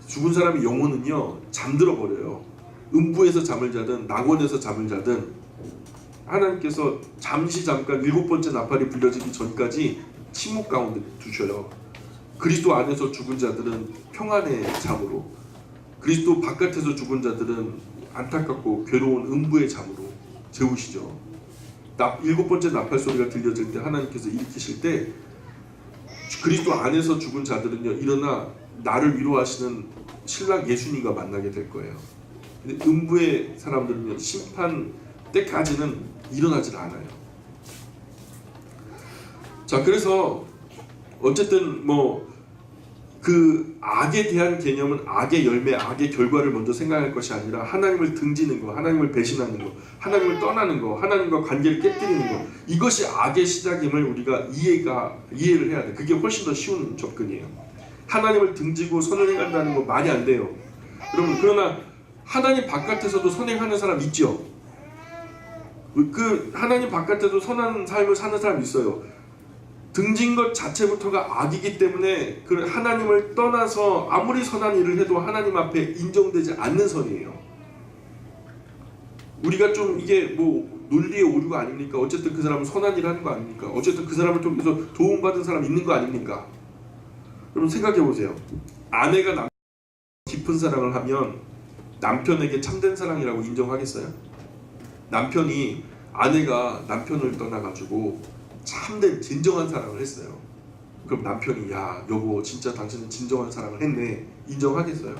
Speaker 1: 죽은 사람의 영혼은요 잠들어 버려요. 음부에서 잠을 자든 낙원에서 잠을 자든 하나님께서 잠깐 7번째 나팔이 불려지기 전까지 침묵 가운데 두셔요. 그리스도 안에서 죽은 자들은 평안의 잠으로, 그리스도 바깥에서 죽은 자들은 안타깝고 괴로운 음부의 잠으로 재우시죠. 7번째 나팔 소리가 들려질 때 하나님께서 일으키실 때 그리스도 안에서 죽은 자들은요 일어나 나를 위로하시는 신랑 예수님과 만나게 될 거예요. 근데 음부의 사람들은요 심판 때까지는 일어나질 않아요. 자, 그래서 어쨌든 그 악에 대한 개념은 악의 열매, 악의 결과를 먼저 생각할 것이 아니라 하나님을 등지는 거, 하나님을 배신하는 거, 하나님을 떠나는 거, 하나님과 관계를 깨뜨리는 거, 이것이 악의 시작임을 우리가 이해를 해야 돼. 그게 훨씬 더 쉬운 접근이에요. 하나님을 등지고 선을 행한다는 거 말이 안 돼요. 그러나 하나님 바깥에서도 선행하는 사람 있죠. 그 하나님 바깥에도 선한 삶을 사는 사람이 있어요. 등진 것 자체부터가 악이기 때문에 그 하나님을 떠나서 아무리 선한 일을 해도 하나님 앞에 인정되지 않는 선이에요. 우리가 좀 이게 논리의 오류가 아닙니까? 어쨌든 그 사람은 선한 일을 하는 거 아닙니까? 어쨌든 그 사람을 통해서 도움받은 사람 있는 거 아닙니까? 여러분 생각해 보세요. 아내가 깊은 사랑을 하면 남편에게 참된 사랑이라고 인정하겠어요? 아내가 남편을 떠나가지고 참된 진정한 사랑을 했어요. 그럼 남편이 야 여보 진짜 당신은 진정한 사랑을 했네 인정하겠어요?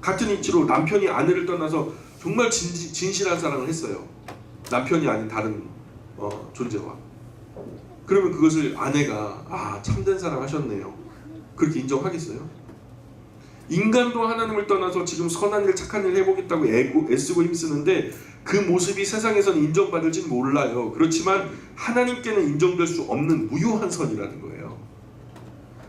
Speaker 1: 같은 이치로 남편이 아내를 떠나서 정말 진실한 사랑을 했어요. 남편이 아닌 다른 존재와. 그러면 그것을 아내가 참된 사랑 하셨네요 그렇게 인정하겠어요? 인간도 하나님을 떠나서 지금 선한 일 착한 일 해보겠다고 애쓰고 힘쓰는데 그 모습이 세상에서는 인정받을진 몰라요. 그렇지만 하나님께는 인정될 수 없는 무효한 선이라는 거예요.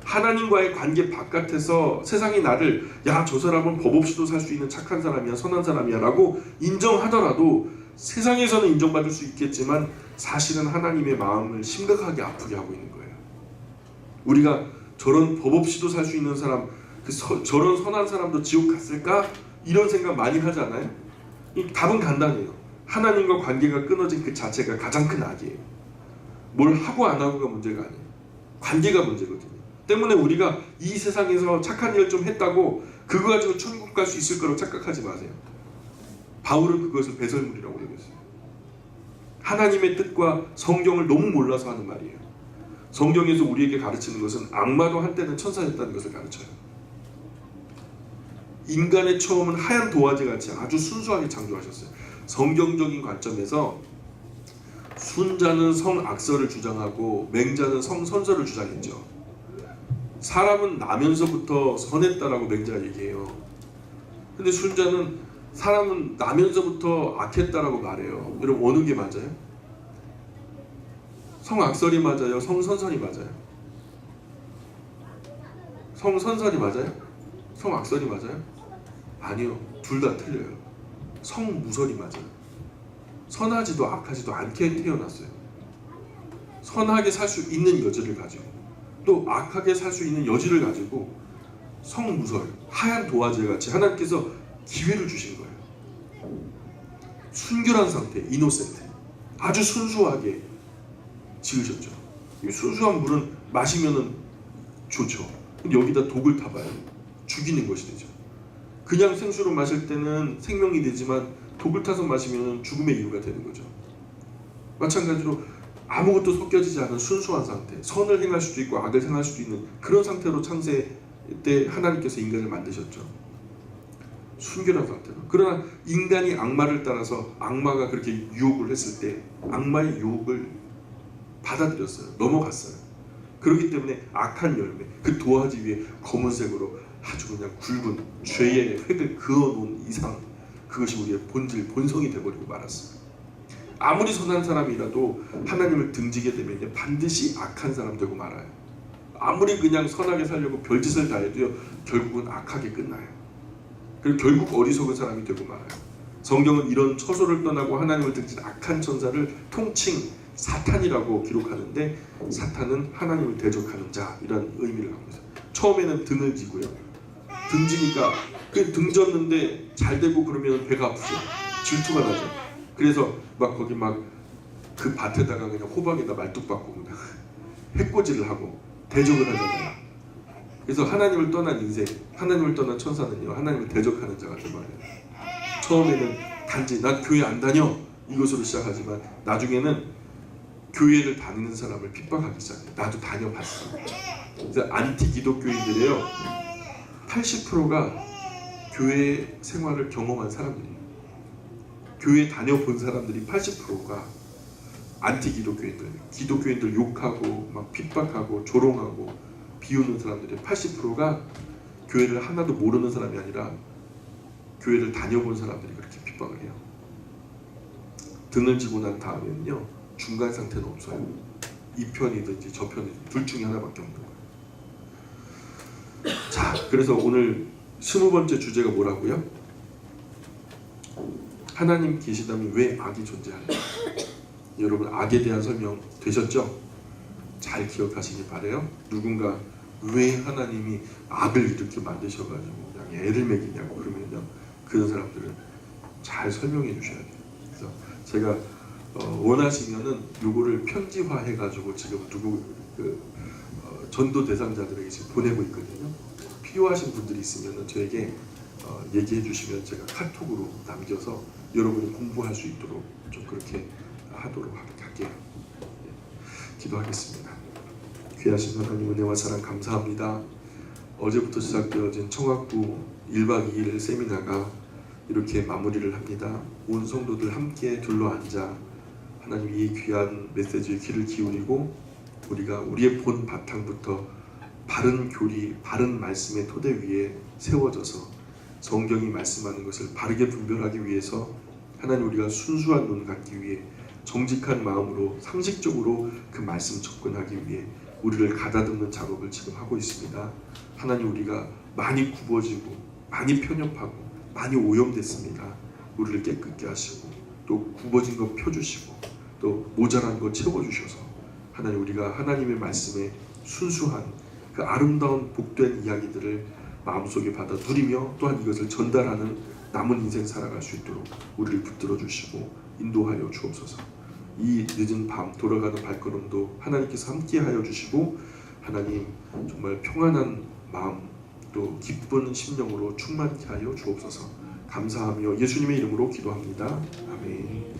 Speaker 1: 하나님과의 관계 바깥에서 세상이 나를 야 저 사람은 법 없이도 살 수 있는 착한 사람이야 선한 사람이야 라고 인정하더라도 세상에서는 인정받을 수 있겠지만 사실은 하나님의 마음을 심각하게 아프게 하고 있는 거예요. 우리가 저런 법 없이도 살 수 있는 사람 저런 선한 사람도 지옥 갔을까? 이런 생각 많이 하지 않아요? 이 답은 간단해요. 하나님과 관계가 끊어진 그 자체가 가장 큰 악이에요. 뭘 하고 안 하고가 문제가 아니에요. 관계가 문제거든요. 때문에 우리가 이 세상에서 착한 일을 좀 했다고 그거 가지고 천국 갈 수 있을 거라고 착각하지 마세요. 바울은 그것을 배설물이라고 얘기했어요. 하나님의 뜻과 성경을 너무 몰라서 하는 말이에요. 성경에서 우리에게 가르치는 것은 악마도 한때는 천사였다는 것을 가르쳐요. 인간의 처음은 하얀 도화지같이 아주 순수하게 창조하셨어요. 성경적인 관점에서 순자는 성악설을 주장하고 맹자는 성선설을 주장했죠. 사람은 나면서부터 선했다라고 맹자가 얘기해요. 근데 순자는 사람은 나면서부터 악했다라고 말해요. 여러분 어느 게 맞아요? 성악설이 맞아요? 성선설이 맞아요? 성선설이 맞아요? 성악설이 맞아요? 아니요. 둘 다 틀려요. 성무설이 맞아요. 선하지도 악하지도 않게 태어났어요. 선하게 살 수 있는 여지를 가지고 또 악하게 살 수 있는 여지를 가지고 성무설, 하얀 도화지 같이 하나님께서 기회를 주신 거예요. 순결한 상태, 이노센트, 아주 순수하게 지으셨죠. 이 순수한 물은 마시면은 좋죠. 근데 여기다 독을 타봐요. 죽이는 것이 되죠. 그냥 생수로 마실 때는 생명이 되지만 독을 타서 마시면 죽음의 이유가 되는 거죠. 마찬가지로 아무것도 섞여지지 않은 순수한 상태, 선을 행할 수도 있고 악을 행할 수도 있는 그런 상태로 창세 때 하나님께서 인간을 만드셨죠. 순결한 상태로. 그러나 인간이 악마를 따라서 악마가 그렇게 유혹을 했을 때 악마의 유혹을 받아들였어요. 넘어갔어요. 그렇기 때문에 악한 열매, 그 도화지 위에 검은색으로 아주 그냥 굵은 죄의 획을 그어놓은 이상 그것이 우리의 본질, 본성이 되어버리고 말았어요. 아무리 선한 사람이라도 하나님을 등지게 되면 반드시 악한 사람 되고 말아요. 아무리 그냥 선하게 살려고 별짓을 다 해도요 결국은 악하게 끝나요. 그리고 결국 어리석은 사람이 되고 말아요. 성경은 이런 처소를 떠나고 하나님을 등진 악한 천사를 통칭 사탄이라고 기록하는데 사탄은 하나님을 대적하는 자 이런 의미를 갖고 있어요. 처음에는 등을 지고요. 등지니까 그 등졌는데 잘 되고 그러면 배가 아프죠. 질투가 나죠. 그래서 막 거기 막 그 밭에다가 그냥 호박에다 말뚝 박고 그냥 해코지를 하고 대적을 하잖아요. 그래서 하나님을 떠난 인생, 하나님을 떠난 천사는요 하나님을 대적하는 자가 되어버려요. 처음에는 단지 난 교회 안 다녀 이것으로 시작하지만 나중에는 교회를 다니는 사람을 핍박하기 시작해요. 나도 다녀봤어. 그래서 안티 기독교인들이에요. 80%가 교회 생활을 경험한 사람들이에요. 교회 다녀본 사람들이 80%가 안티 기독교인들, 기독교인들 욕하고 막 핍박하고 조롱하고 비우는 사람들이 80%가 교회를 하나도 모르는 사람이 아니라 교회를 다녀본 사람들이 그렇게 핍박을 해요. 등을 지고 난 다음에는요 중간 상태는 없어요. 이 편이든지 저 편이든지 둘 중에 하나밖에 없는 거예요. 자, 그래서 오늘 20번째 주제가 뭐라고요? 하나님 계시다면 왜 악이 존재하는가? 여러분 악에 대한 설명 되셨죠? 잘 기억하시기 바래요. 누군가 왜 하나님이 악을 이렇게 만드셔가지고 그냥 애를 먹이냐고 그러면요 그런 사람들은 잘 설명해 주셔야 돼요. 그래서 제가 원하시면은 요거를 편지화해가지고 지금 전도 대상자들에게 지금 보내고 있거든요. 필요하신 분들이 있으면은 저에게 얘기해 주시면 제가 카톡으로 남겨서 여러분이 공부할 수 있도록 좀 그렇게 하도록 할게요. 기도하겠습니다. 귀하신 하나님 은혜와 사랑 감사합니다. 어제부터 시작되어진 청학부 1박 2일 세미나가 이렇게 마무리를 합니다. 온 성도들 함께 둘러앉아 하나님 이 귀한 메시지에 귀를 기울이고 우리가 우리의 본 바탕부터 바른 교리, 바른 말씀의 토대 위에 세워져서 성경이 말씀하는 것을 바르게 분별하기 위해서 하나님 우리가 순수한 눈 갖기 위해 정직한 마음으로 상식적으로 그 말씀 접근하기 위해 우리를 가다듬는 작업을 지금 하고 있습니다. 하나님 우리가 많이 굽어지고 많이 편협하고 많이 오염됐습니다. 우리를 깨끗게 하시고 또 굽어진 것 펴주시고 또 모자란 것 채워주셔서 하나님 우리가 하나님의 말씀에 순수한 그 아름다운 복된 이야기들을 마음속에 받아 누리며 또한 이것을 전달하는 남은 인생 살아갈 수 있도록 우리를 붙들어 주시고 인도하여 주옵소서. 이 늦은 밤 돌아가는 발걸음도 하나님께서 함께하여 주시고 하나님 정말 평안한 마음 또 기쁜 심령으로 충만케 하여 주옵소서. 감사하며 예수님의 이름으로 기도합니다. 아멘.